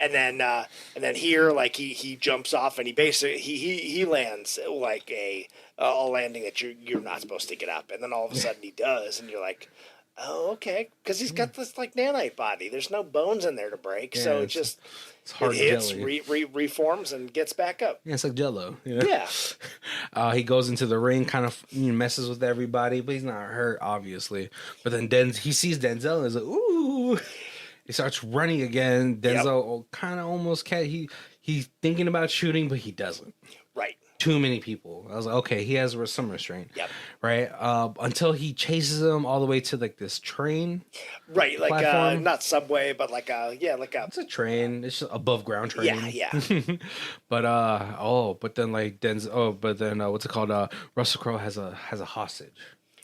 And then here, like he jumps off, and he basically he lands like a landing that you're not supposed to get up, and then all of a sudden he does, and you're like, oh, okay, because he's got this like nanite body. There's no bones in there to break, so it's hard. It hits, reforms, and gets back up. Yeah, it's like Jello. Yeah. He goes into the ring, kind of messes with everybody, but he's not hurt, obviously. But then he sees Denzel, and he's like, "Ooh!" He starts running again. Denzel kind of almost he's thinking about shooting, but he doesn't. Right. Too many people. I was like, okay, he has some restraint. Yep. Right. Until he chases them all the way to like this train. Right. Like not subway, but like it's a train. It's just above ground train. Yeah. But then like what's it called? Russell Crowe has a hostage.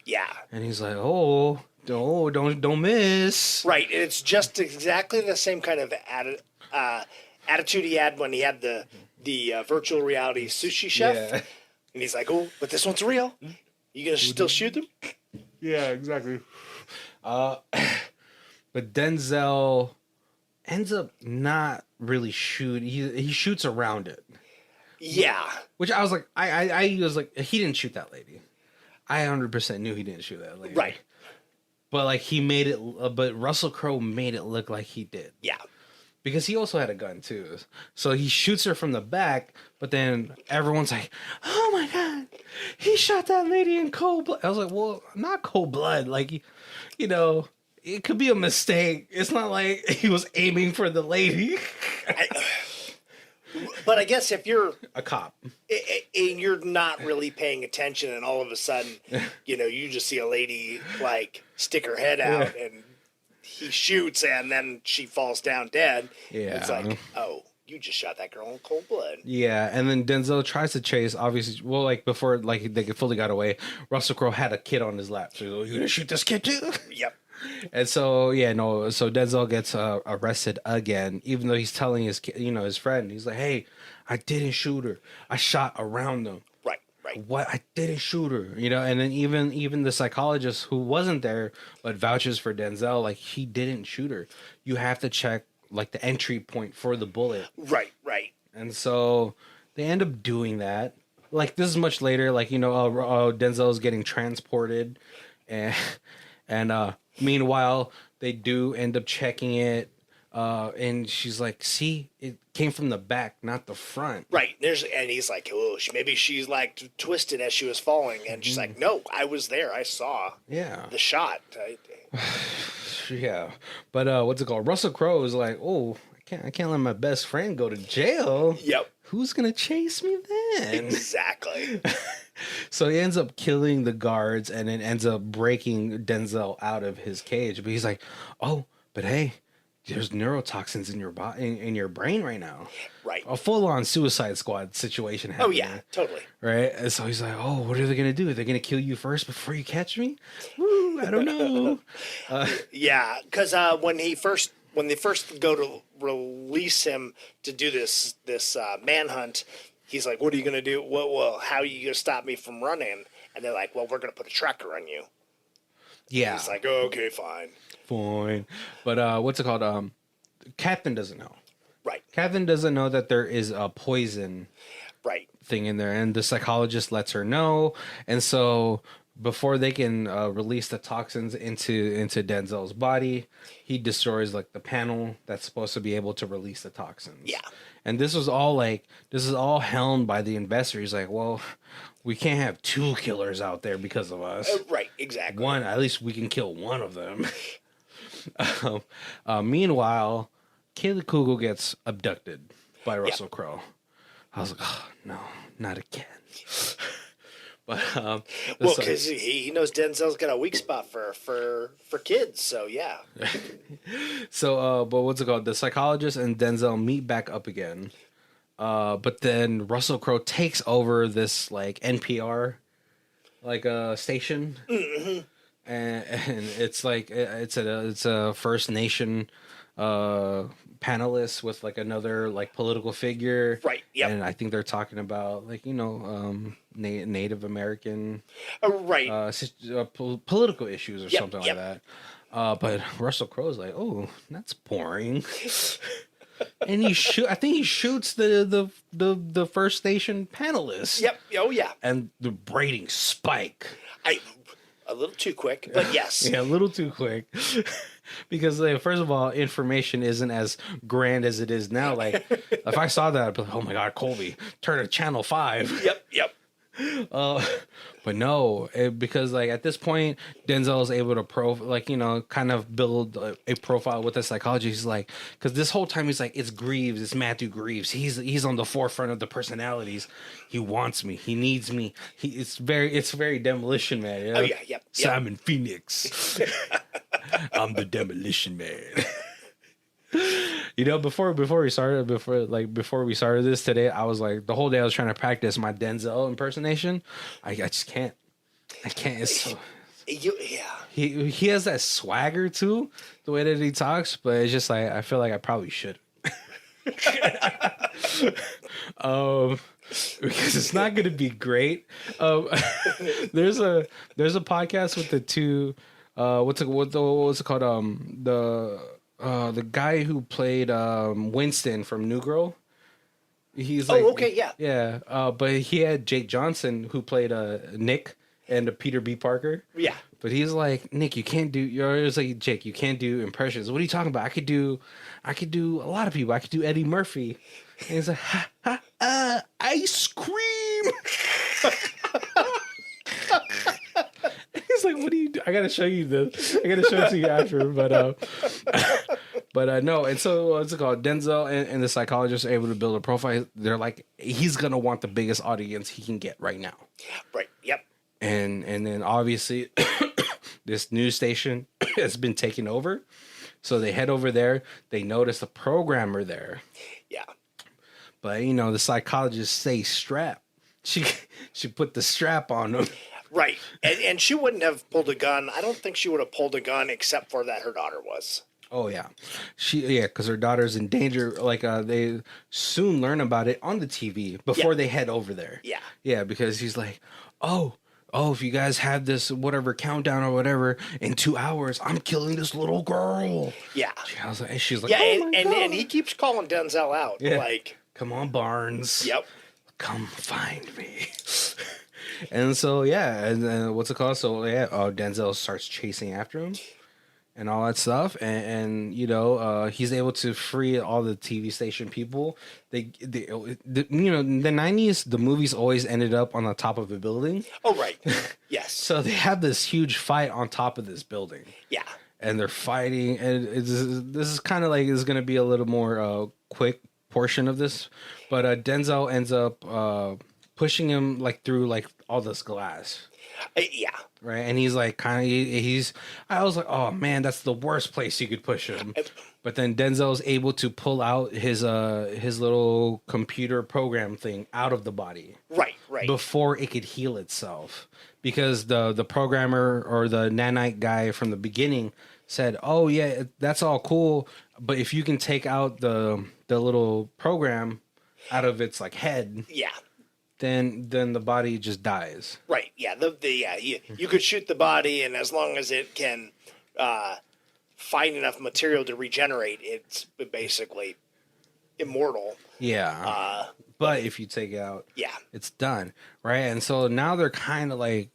Yeah. And he's like, oh, don't miss. Right. And it's just exactly the same kind of attitude he had when he had the virtual reality sushi chef. Yeah. And he's like, "Oh, but this one's real. You gonna still shoot them?" Yeah, exactly. But Denzel ends up not really shooting. He shoots around it. Yeah. Which I was like, I was like, he didn't shoot that lady. I 100% knew he didn't shoot that lady. Right. But like he made it, but Russell Crowe made it look like he did. Yeah. Because he also had a gun too. So he shoots her from the back, but then everyone's like, oh my God, he shot that lady in cold blood. I was like, well, not cold blood. Like, you know, it could be a mistake. It's not like he was aiming for the lady. But I guess if you're A cop. and you're not really paying attention, and all of a sudden, you know, you just see a lady like stick her head out, and he shoots, and then she falls down dead. Yeah. It's like, oh, you just shot that girl in cold blood. Yeah, and then Denzel tries to chase, obviously, well, like, before, like, they fully got away, Russell Crowe had a kid on his lap, so he's like, you gonna shoot this kid too? Yep. And so, yeah, no, so Denzel gets arrested again, even though he's telling his, his friend, he's like, hey, I didn't shoot her. I shot around them. Right, right. What? I didn't shoot her, and then even the psychologist who wasn't there but vouches for Denzel, like, he didn't shoot her. You have to check, like, the entry point for the bullet. Right, right. And so they end up doing that. Like, this is much later, like, Denzel's getting transported, and meanwhile, they do end up checking it, and she's like, see, it came from the back, not the front. Right. And he's like, oh, maybe she's like twisted as she was falling, and she's like, no, I was there. I saw the shot. Yeah. But what's it called? Russell Crowe is like, oh, I can't let my best friend go to jail. Yep. Who's gonna chase me then? Exactly. So he ends up killing the guards and then ends up breaking Denzel out of his cage. But he's like, oh, but hey, there's neurotoxins in your body, in your brain right now. Right. A full-on Suicide Squad situation happening. Oh, yeah, totally. Right? And so he's like, oh, what are they going to do? They're going to kill you first before you catch me? Woo, I don't know. Yeah, because when they first go to release him to do this manhunt, he's like, what are you going to do? Well, how are you going to stop me from running? And they're like, well, we're going to put a tracker on you. Yeah. And he's like, oh, okay, fine. But what's it called? Captain doesn't know. Right. Captain doesn't know that there is a poison thing in there. And the psychologist lets her know. And so before they can release the toxins into Denzel's body, he destroys like the panel that's supposed to be able to release the toxins. Yeah. And this is all helmed by the investor. He's like, well, we can't have two killers out there because of us. Right, exactly. One, at least we can kill one of them. Meanwhile, Kaylee Kugel gets abducted by Russell Crowe. I was like, oh, no, not again. But well, because he knows Denzel's got a weak spot for kids, so yeah. So, but what's it called? The psychologist and Denzel meet back up again. But then Russell Crowe takes over this like NPR station, and it's like it's a First Nation panelist with like another like political figure, right? Yep. And I think they're talking about like Native American, political issues or something like that. But Russell Crowe's like, oh, that's boring. And I think he shoots the First Nation panelist. Yep. Oh yeah. And the ratings spike. A little too quick, but yes. Yeah, a little too quick. Because first of all, information isn't as grand as it is now. Like if I saw that, I'd be like, oh my God, Colby, turn to Channel 5. Yep. But no, because like at this point, Denzel is able to kind of build a profile with the psychology. He's like, because this whole time he's like, it's Greaves, it's Matthew Greaves. He's on the forefront of the personalities. He wants me. He needs me. It's very Demolition Man. You know? Oh yeah, yep. Simon Phoenix. I'm the Demolition Man. Before we started this today, I was like, the whole day I was trying to practice my Denzel impersonation. I just can't. I can't. It's so, he has that swagger too, the way that he talks, but it's just like I feel like I probably should. Because it's not going to be great. There's a podcast with the two. What's it called? The guy who played Winston from New Girl. He's like, okay, yeah. Yeah. But he had Jake Johnson who played Nick and Peter B. Parker. Yeah. But he's like, Nick, you can't do. You're always like, Jake, you can't do impressions. What are you talking about? I could do a lot of people. I could do Eddie Murphy. And he's like, ha, ha, ice cream. He's like, what do you do? I gotta show you this. I gotta show it to you after. But no. And so what's it called? Denzel and the psychologist are able to build a profile. They're like, he's gonna want the biggest audience he can get right now. Right. Yep. And then obviously this news station has been taken over. So they head over there. They notice a programmer there. Yeah. But the psychologist say strap. She put the strap on him. Right. And she wouldn't have pulled a gun. I don't think she would have pulled a gun except for that her daughter was. Oh yeah. Because her daughter's in danger. Like they soon learn about it on the TV before they head over there. Yeah. Yeah, because he's like, oh, if you guys have this whatever countdown or whatever in 2 hours, I'm killing this little girl. Yeah. She's like, yeah, oh my God. And he keeps calling Denzel out. Yeah. Like, come on, Barnes. Yep. Come find me. And so and what's it called? So Denzel starts chasing after him and all that stuff, and he's able to free all the TV station people. The the 90s, the movies always ended up on the top of a building. Oh right. Yes. So they have this huge fight on top of this building. Yeah. And they're fighting, and this is kind of like is going to be a little more quick portion of this, but Denzel ends up pushing him like through like all this glass. Yeah. Right, and he's like I was like, oh man, that's the worst place you could push him. But then Denzel's able to pull out his little computer program thing out of the body. Right. Before it could heal itself. Because the programmer or the nanite guy from the beginning said, oh yeah, that's all cool, but if you can take out the little program out of its like head, then the body just dies. Right. Yeah. You could shoot the body, and as long as it can find enough material to regenerate, it's basically immortal. Yeah. But if you take it out, it's done. Right. And so now they're kind of like,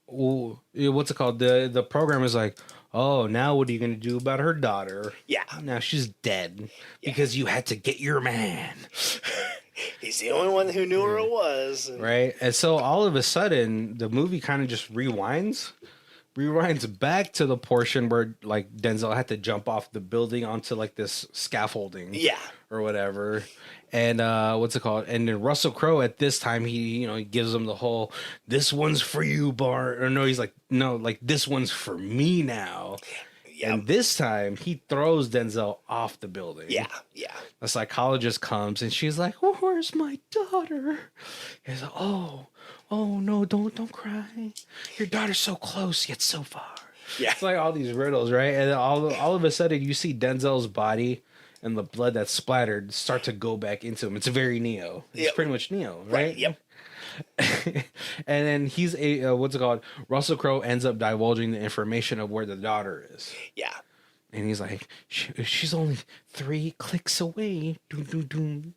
what's it called? The program is like, oh, now what are you going to do about her daughter? Yeah. Now she's dead because you had to get your man. He's the only one who knew where it was. Right. And so all of a sudden, the movie kind of just rewinds back to the portion where like Denzel had to jump off the building onto like this scaffolding. Yeah. Or whatever. And what's it called? And then Russell Crowe at this time, he gives him the whole, this one's for you, Bart. Or no, he's like, no, like this one's for me now. Yep. And this time he throws Denzel off the building. Yeah. The psychologist comes and she's like, where's my daughter? He's like, oh no, don't cry. Your daughter's so close yet so far. Yeah. It's like all these riddles, right? And all of a sudden you see Denzel's body and the blood that's splattered start to go back into him. It's very Neo. It's pretty much Neo, right? Yep. And then he's Russell Crowe ends up divulging the information of where the daughter is. Yeah. And he's like, she's only 3 clicks away. Doom, doom, doom.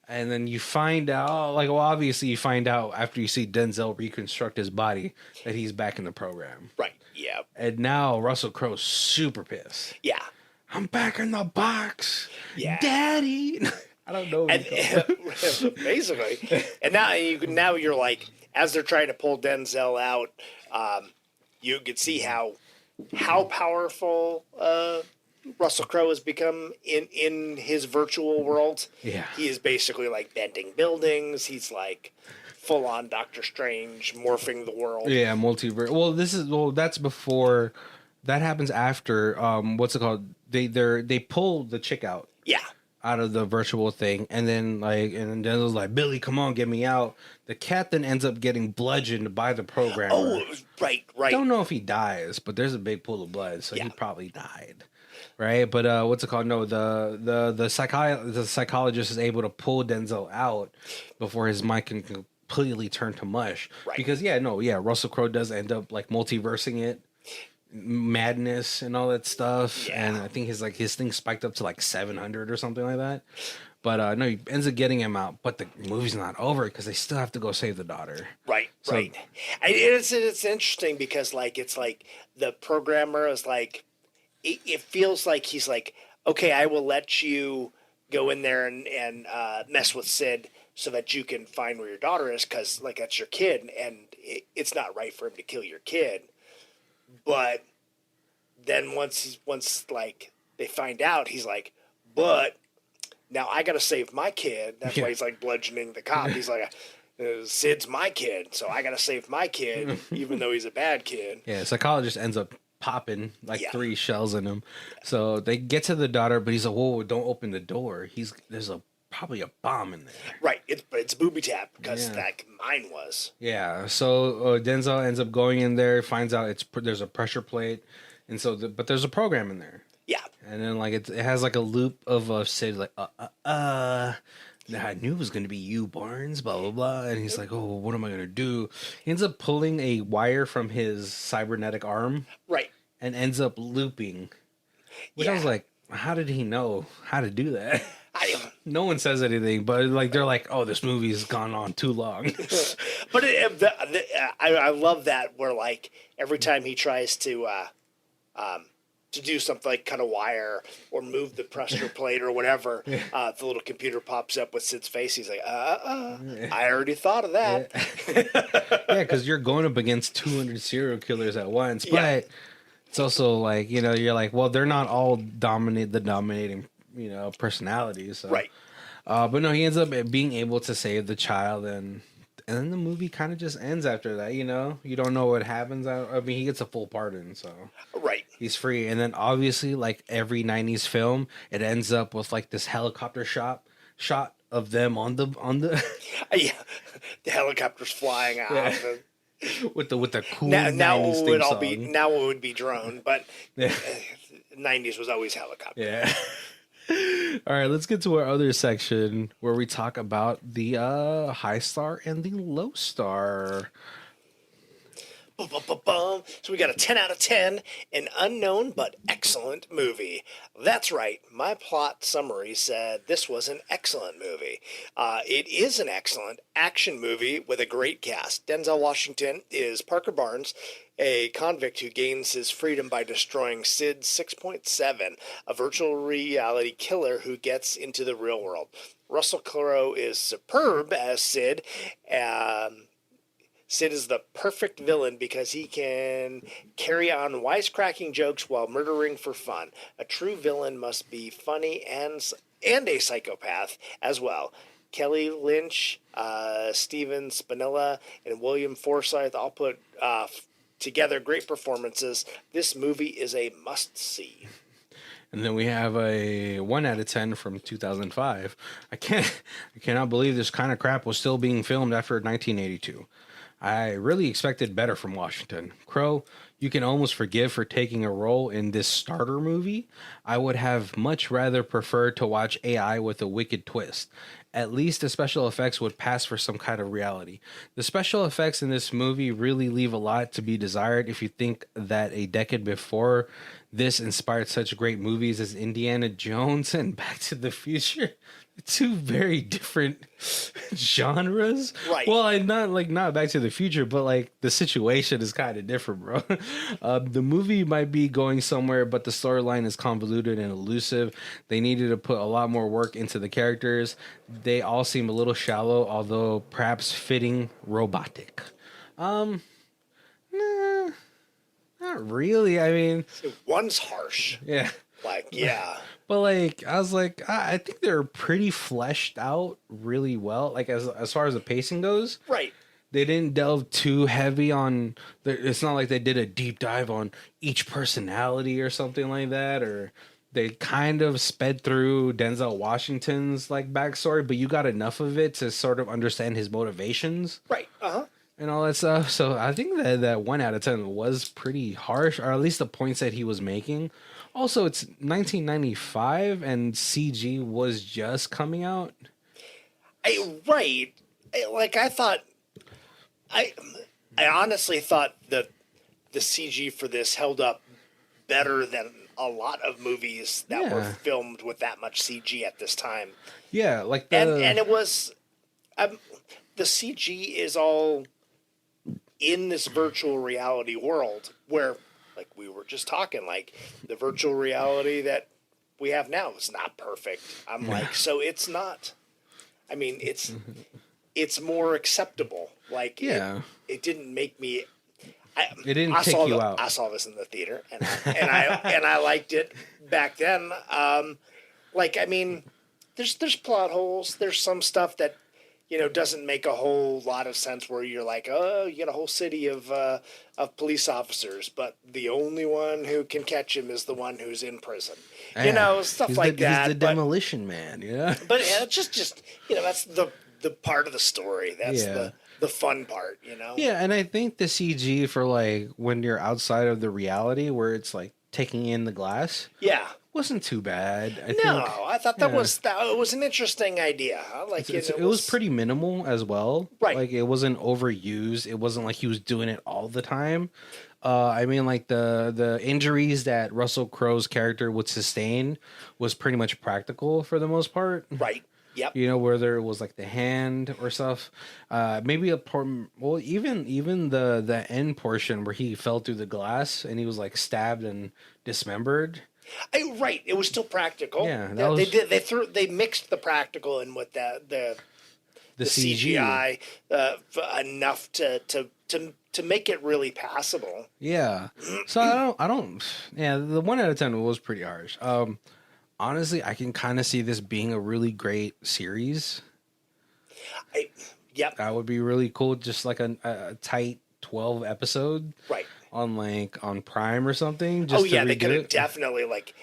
And then you find out, obviously you find out after you see Denzel reconstruct his body that he's back in the program. Right. Yeah. And now Russell Crowe's super pissed. Yeah. I'm back in the box. Yeah. Daddy. I don't know. Basically. And now you're like, as they're trying to pull Denzel out, you could see how powerful Russell Crowe has become in his virtual world. Yeah. He is basically like bending buildings. He's like full on Doctor Strange, morphing the world. Yeah, multiverse. Well, that's before. That happens after. What's it called? They pull the chick out. Yeah. Out of the virtual thing, and then Denzel's like, Billy, come on, get me out. The cat then ends up getting bludgeoned by the programmer. Oh, right. Don't know if he dies, but there's a big pool of blood, so he probably died. Right, but what's it called? No, the psychologist is able to pull Denzel out before his mind can completely turn to mush. Right. Because Russell Crowe does end up like multiversing it. Madness and all that stuff, and I think his thing spiked up to like 700 or something like that. But no, he ends up getting him out. But the movie's not over because they still have to go save the daughter. Right. Right. It's interesting because it's like the programmer is like, it feels like he's like, okay, I will let you go in there and mess with Sid so that you can find where your daughter is, because like that's your kid, and it's not right for him to kill your kid. But then once like they find out, he's like, but now I got to save my kid. That's why he's like bludgeoning the cop. He's like, Sid's my kid, so I got to save my kid, even though he's a bad kid. Yeah, psychologist ends up popping like 3 shells in him. So they get to the daughter, but he's like, whoa, don't open the door. There's probably a bomb in there. Right, it's booby tap because that mine was. Yeah, so Denzel ends up going in there, finds out there's a pressure plate, and so but there's a program in there. Yeah, and then like it has like a loop of Sid like I knew it was gonna be you, Barnes, blah blah blah, and he's like, oh, what am I gonna do? He ends up pulling a wire from his cybernetic arm, right, and ends up looping. Which I was like, how did he know how to do that? No one says anything, but like they're like, oh, this movie's gone on too long. But I love that where like every time he tries to do something like cut a wire or move the pressure plate or whatever, the little computer pops up with Sid's face. He's like, I already thought of that. Yeah, because you're going up against 200 serial killers at once, but it's also like, you're like, well, they're not all dominating, personalities. So. Right. But no, he ends up being able to save the child, and then the movie kind of just ends after that. You don't know what happens. I mean, he gets a full pardon, so right, he's free. And then obviously, like every '90s film, it ends up with like this helicopter shot of them on the the helicopters flying out. Yeah. with the cool now 90s theme song. It would be drone, but 90s was always helicopter. Yeah. All right, let's get to our other section where we talk about the high star and the low star. So we got a 10 out of 10, an unknown but excellent movie. That's right, my plot summary said this was an excellent movie. It is an excellent action movie with a great cast. Denzel Washington is Parker Barnes, a convict who gains his freedom by destroying Sid 6.7, a virtual reality killer who gets into the real world. Russel Crowe is superb as Sid. Sid is the perfect villain because he can carry on wisecracking jokes while murdering for fun. A true villain must be funny and a psychopath as well. Kelly Lynch, Steven Spinella, and William Forsythe all put together great performances. This movie is a must-see. And then we have a 1 out of 10 from 2005. I cannot believe this kind of crap was still being filmed after 1982. I really expected better from Washington. Crowe, you can almost forgive for taking a role in this starter movie. I would have much rather preferred to watch AI with a wicked twist. At least the special effects would pass for some kind of reality. The special effects in this movie really leave a lot to be desired if you think that a decade before this inspired such great movies as Indiana Jones and Back to the Future. Two very different genres. Right. Well, not Back to the Future, but like the situation is kind of different, bro. The movie might be going somewhere, but the storyline is convoluted and elusive. They needed to put a lot more work into the characters. They all seem a little shallow, although perhaps fitting robotic. Nah, not really. I mean, one's harsh. Yeah. But like, I was like, I think they're pretty fleshed out really well. Like as far as the pacing goes, right? They didn't delve too heavy on. It's not like they did a deep dive on each personality or something like that, or they kind of sped through Denzel Washington's like backstory, but you got enough of it to sort of understand his motivations, right? And all that stuff. So I think that 1 out of 10 was pretty harsh, or at least the points that he was making. Also, it's 1995 and CG was just coming out. I honestly thought that the CG for this held up better than a lot of movies that were filmed with that much CG at this time. Yeah, like and it was the CG is all in this virtual reality world where, like we were just talking, like the virtual reality that we have now is not perfect. I'm like, so it's not. I mean, it's more acceptable. Like, Yeah. it didn't make me. It didn't take you out. I saw this in the theater, and I liked it back then. Like, I mean, there's plot holes. There's some stuff that doesn't make a whole lot of sense. Where you're like, oh, you got a whole city of police officers, but the only one who can catch him is the one who's in prison. Yeah. Stuff like that. He's the demolition man. Yeah. But yeah, it's just that's the part of the story. That's Yeah. the fun part. Yeah, and I think the CG for like when you're outside of the reality where it's like taking in the glass Yeah. wasn't too bad. I thought that was an interesting idea. I like it. It was pretty minimal as well. Right. Like it wasn't overused. It wasn't like he was doing it all the time. I mean, like the injuries that Russell Crowe's character would sustain was pretty much practical for the most part. Right. Yep. Whether it was like the hand or stuff. Maybe even the end portion where he fell through the glass and he was like stabbed and dismembered. Right. It was still practical. Yeah, they mixed the practical in with the CGI enough to make it really passable. Yeah. So I don't. Yeah, the 1 out of 10 was pretty harsh. Honestly, I can kind of see this being a really great series. Yep. That would be really cool. Just like a tight 12 episode. Right. On Prime or something. Just they could have definitely like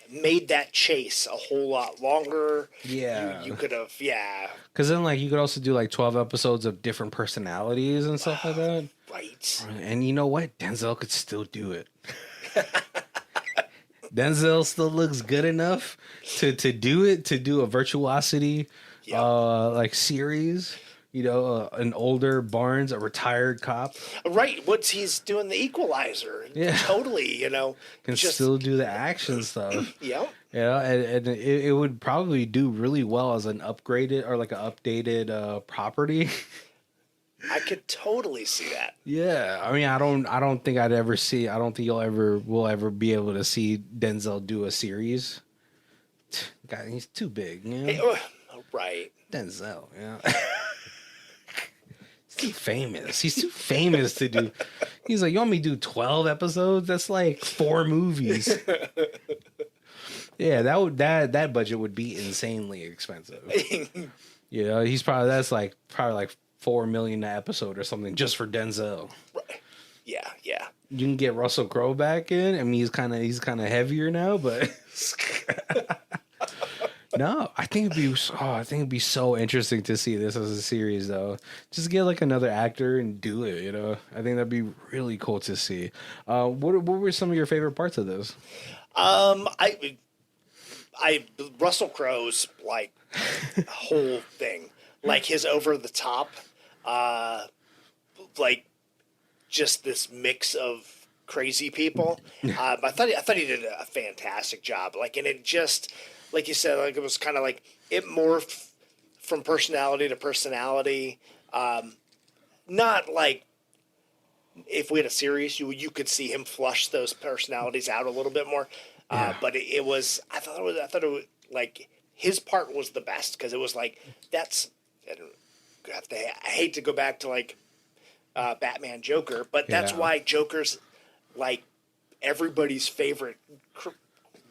made that chase a whole lot longer. Yeah. You could have, yeah. Because then like you could also do like 12 episodes of different personalities and stuff like that. Right. And you know what? Denzel could still do it. Denzel still looks good enough to do it, to do a Virtuosity like series. An older Barnes, a retired cop. Right. He's doing the Equalizer. Yeah. Totally, Can still do the action stuff. Yeah. And it would probably do really well as an upgraded or like an updated property. I could totally see that. Yeah. I mean, I don't think we'll ever be able to see Denzel do a series. God, he's too big, Right. Denzel, He's too famous. He's too famous to do. He's like, you want me to do 12 episodes? That's like 4 movies. Yeah, that budget would be insanely expensive. He's that's like $4 million an episode or something just for Denzel. Right. Yeah. You can get Russell Crowe back in. I mean, he's kind of heavier now, but no, I think it'd be so interesting to see this as a series, though. Just get like another actor and do it. I think that'd be really cool to see. What were some of your favorite parts of this? Russell Crowe's like whole thing, like his over the top, like just this mix of crazy people. I thought he did a fantastic job. Like, and it just. Like you said, like it was kind of like it morphed from personality to personality. Not like if we had a series, you could see him flush those personalities out a little bit more. But it was I thought it was like his part was the best because it was like I hate to go back to like Batman Joker, but that's why Joker's like everybody's favorite.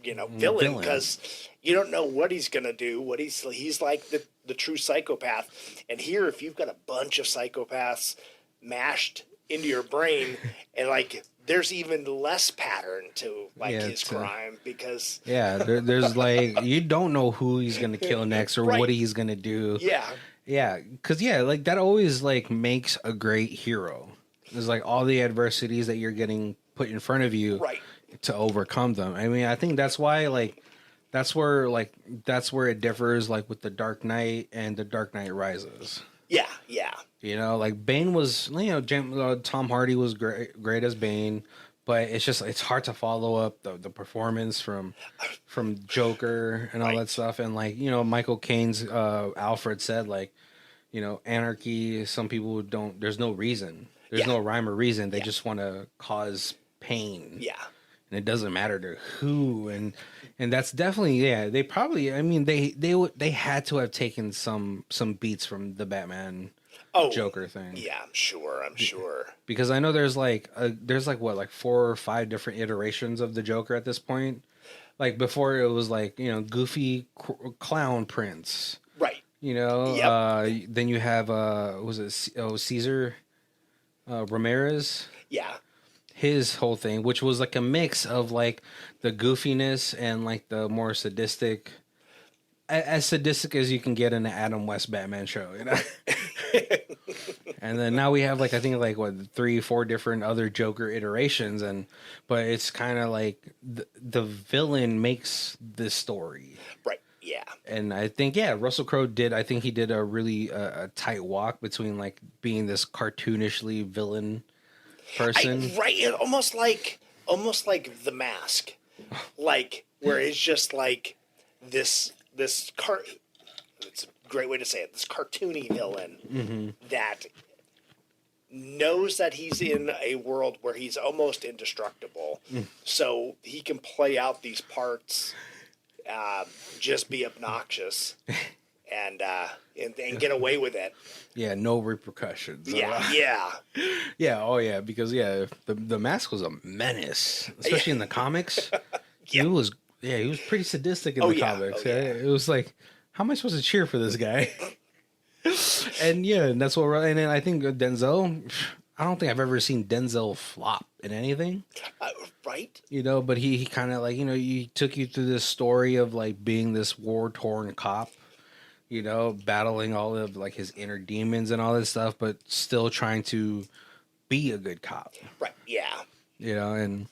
Villain, because you don't know what he's gonna do. He's like the true psychopath. And here, if you've got a bunch of psychopaths mashed into your brain, and like there's even less pattern to like his crime because there's like you don't know who he's gonna kill next or what he's gonna do. Because like that always like makes a great hero. There's like all the adversities that you're getting put in front of you, to overcome them. I mean, I think that's why that's where it differs like with the Dark Knight and the Dark Knight Rises. Yeah. Like Bane was, Tom Hardy was great as Bane, but it's hard to follow up the performance from Joker and all that stuff. And like, Michael Caine's Alfred said, like, anarchy, some people don't, there's no reason. There's Yeah. no rhyme or reason. They Yeah. just want to cause pain. Yeah. And it doesn't matter to who. And that's definitely, yeah, they probably, I mean, they had to have taken some beats from the Batman Joker thing. Yeah, I'm sure. Because I know there's like what, like 4 or 5 different iterations of the Joker at this point. Like before it was like, you know, goofy clown prince. Right. You know, Yep. then you have was it Caesar Ramirez? Yeah. His whole thing, which was like a mix of like the goofiness and like the more sadistic, as sadistic as you can get in an Adam West Batman show, you know. And then now we have like, I think like what, 3-4 different other Joker iterations, but it's kind of like the villain makes this story. Right. Yeah. And I think, yeah, Russell Crowe did. I think he did a really a tight walk between like being this cartoonishly villain person, Right. Almost like The Mask, like where it's just like this It's a great way to say it. This cartoony villain that knows that he's in a world where he's almost indestructible, so he can play out these parts, just be obnoxious, and get away with it. Yeah, no repercussions. Yeah. Oh yeah, because the Mask was a menace, especially in the comics. Yeah. He was pretty sadistic in the comics. It was like, how am I supposed to cheer for this guy? And that's what. And then I think Denzel. I don't think I've ever seen Denzel flop in anything. Right. You know, but he kind of like, you know, he took you through this story of like being this war-torn cop, you know, battling all of like his inner demons and all this stuff, but still trying to be a good cop. Right. Yeah. You know, and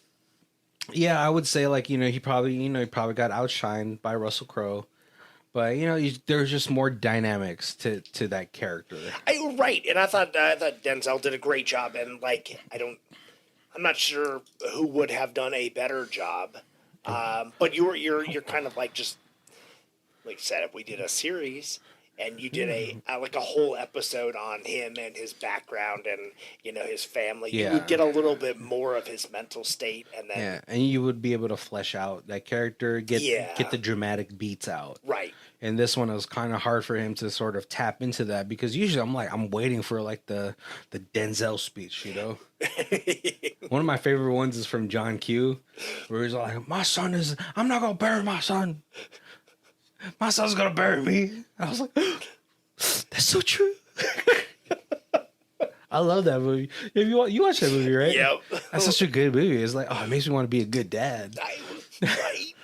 yeah, I would say like, you know, he probably got outshined by Russell Crowe, but you know, there's just more dynamics to that character. Right. And I thought Denzel did a great job, and like I'm not sure who would have done a better job. But you're kind of like, just like you said, if we did a series and you did a whole episode on him and his background and, you know, his family, you would get a little bit more of his mental state, and then and you would be able to flesh out that character, get the dramatic beats out. Right. And this one, it was kind of hard for him to sort of tap into that, because usually I'm waiting for like the Denzel speech, you know. One of my favorite ones is from John Q, where he's like, I'm not gonna bury my son. My son's gonna bury me. And I was like, that's so true. I love that movie. If you watch that movie, right? Yep. That's such a good movie. It's like, oh, it makes me want to be a good dad. Right.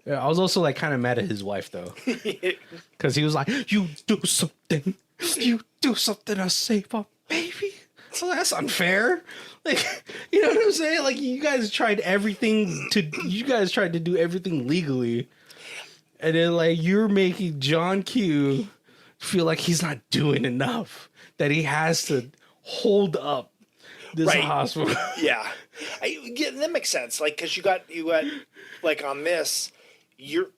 I was also like kind of mad at his wife though, because he was like, you do something, I save a baby. So that's unfair. Like, you know what I'm saying? Like, you guys tried to do everything legally, and then like you're making John Q feel like he's not doing enough, that he has to hold up this hospital. Yeah, that makes sense. Like, because you got like on this, you're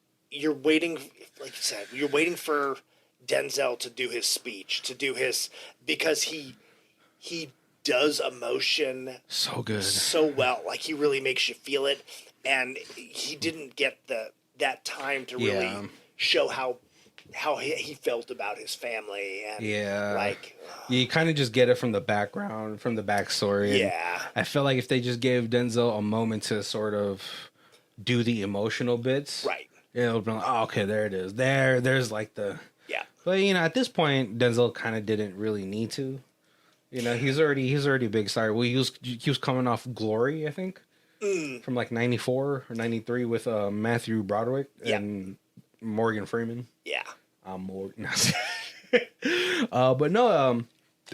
waiting, like you said, you're waiting for Denzel to do his speech, because he does emotion so good, so well. Like, he really makes you feel it, and he didn't get that time to really show how he felt about his family, and like you kind of just get it from the background, from the backstory. Yeah, I felt like if they just gave Denzel a moment to sort of do the emotional bits, right, it would be like, oh, okay, there it is. There's like the But you know, at this point, Denzel kind of didn't really need to. You know, he's already a big star. Well, he was coming off Glory, I think, from like '94 or '93 with Matthew Broderick and Morgan Freeman. Yeah. Morgan. But no,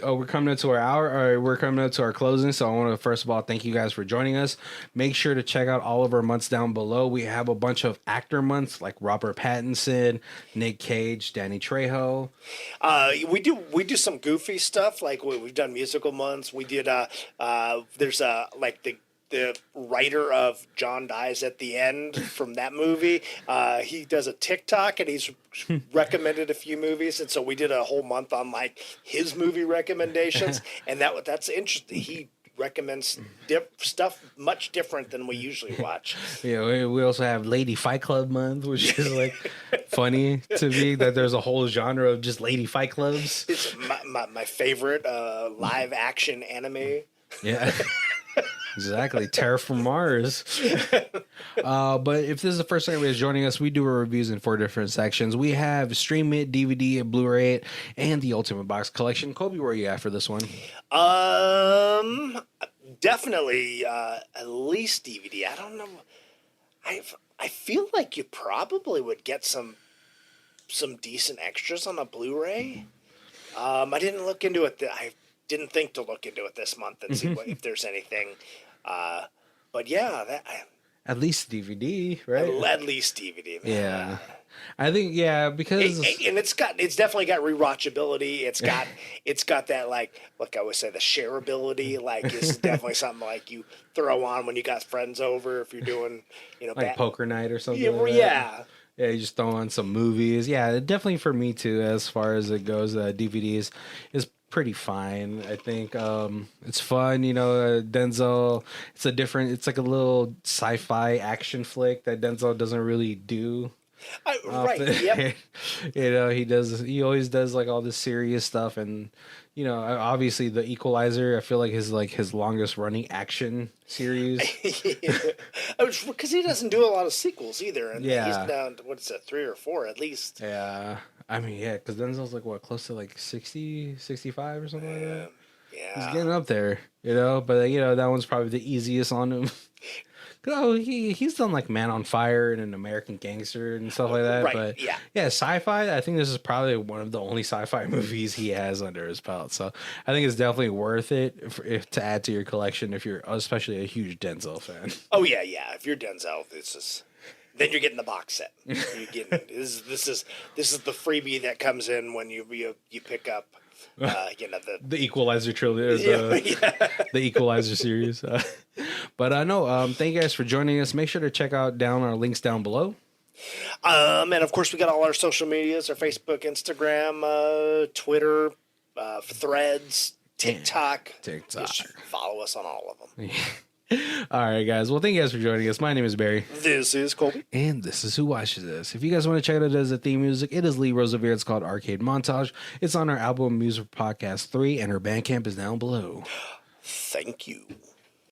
we're coming up to our hour. Or we're coming up to our closing. So I want to first of all thank you guys for joining us. Make sure to check out all of our months down below. We have a bunch of actor months like Robert Pattinson, Nick Cage, Danny Trejo. We do some goofy stuff, like we've done musical months. We did there's like the the writer of John Dies at the End from that movie. He does a TikTok and he's recommended a few movies, and so we did a whole month on like his movie recommendations, and that's interesting. He recommends stuff much different than we usually watch. Yeah, we also have Lady Fight Club month, which is like funny to me that there's a whole genre of just lady fight clubs. It's my favorite live action anime. Yeah. Exactly. Terror from Mars. But if this is the first time you're joining us, we do our reviews in 4 different sections. We have Stream It, DVD, and Blu-ray It, and the Ultimate Box Collection. Kobe, where are you at for this one? Definitely at least DVD. I don't know. I feel like you probably would get some decent extras on a Blu-ray. I didn't look into it. I didn't think to look into it this month and see if there's anything. But yeah, at least DVD, right? At least DVD. Man. Yeah, I think because and it's definitely got rewatchability. It's got that like I always say, the shareability. Like it's definitely something like you throw on when you got friends over if you're doing like poker night or something. Yeah, like yeah. Yeah, you just throw on some movies. Yeah, definitely for me too. As far as it goes, DVDs is pretty fine. I think it's fun. Denzel. It's like a little sci-fi action flick that Denzel doesn't really do. Right. Yep. He always does like all this serious stuff, and obviously the Equalizer, I feel like his longest running action series. Because he doesn't do a lot of sequels either, and yeah, he's down to 3 or 4 at least. Yeah, I mean, because Denzel's like close to like 60, 65 or something like that. Yeah, he's getting up there, but that one's probably the easiest on him. Oh, he's done like Man on Fire and An American Gangster and stuff like that. Right, but yeah, sci-fi. I think this is probably one of the only sci-fi movies he has under his belt. So I think it's definitely worth it to add to your collection if you're especially a huge Denzel fan. Oh yeah. If you're Denzel, then you're getting the box set. You're getting this is the freebie that comes in when you pick up. The Equalizer trilogy, the Equalizer series. But no, thank you guys for joining us. Make sure to check out our links down below. And of course, we got all our social medias: our Facebook, Instagram, Twitter, Threads, TikTok. Just follow us on all of them. All right, guys. Well, thank you guys for joining us. My name is Barry. This is Colby. And this is Who Watches This. If you guys want to check it out as a theme music, it is Lee Rosevere. It's called Arcade Montage. It's on our album Music Podcast 3, and her Bandcamp is down below. Thank you.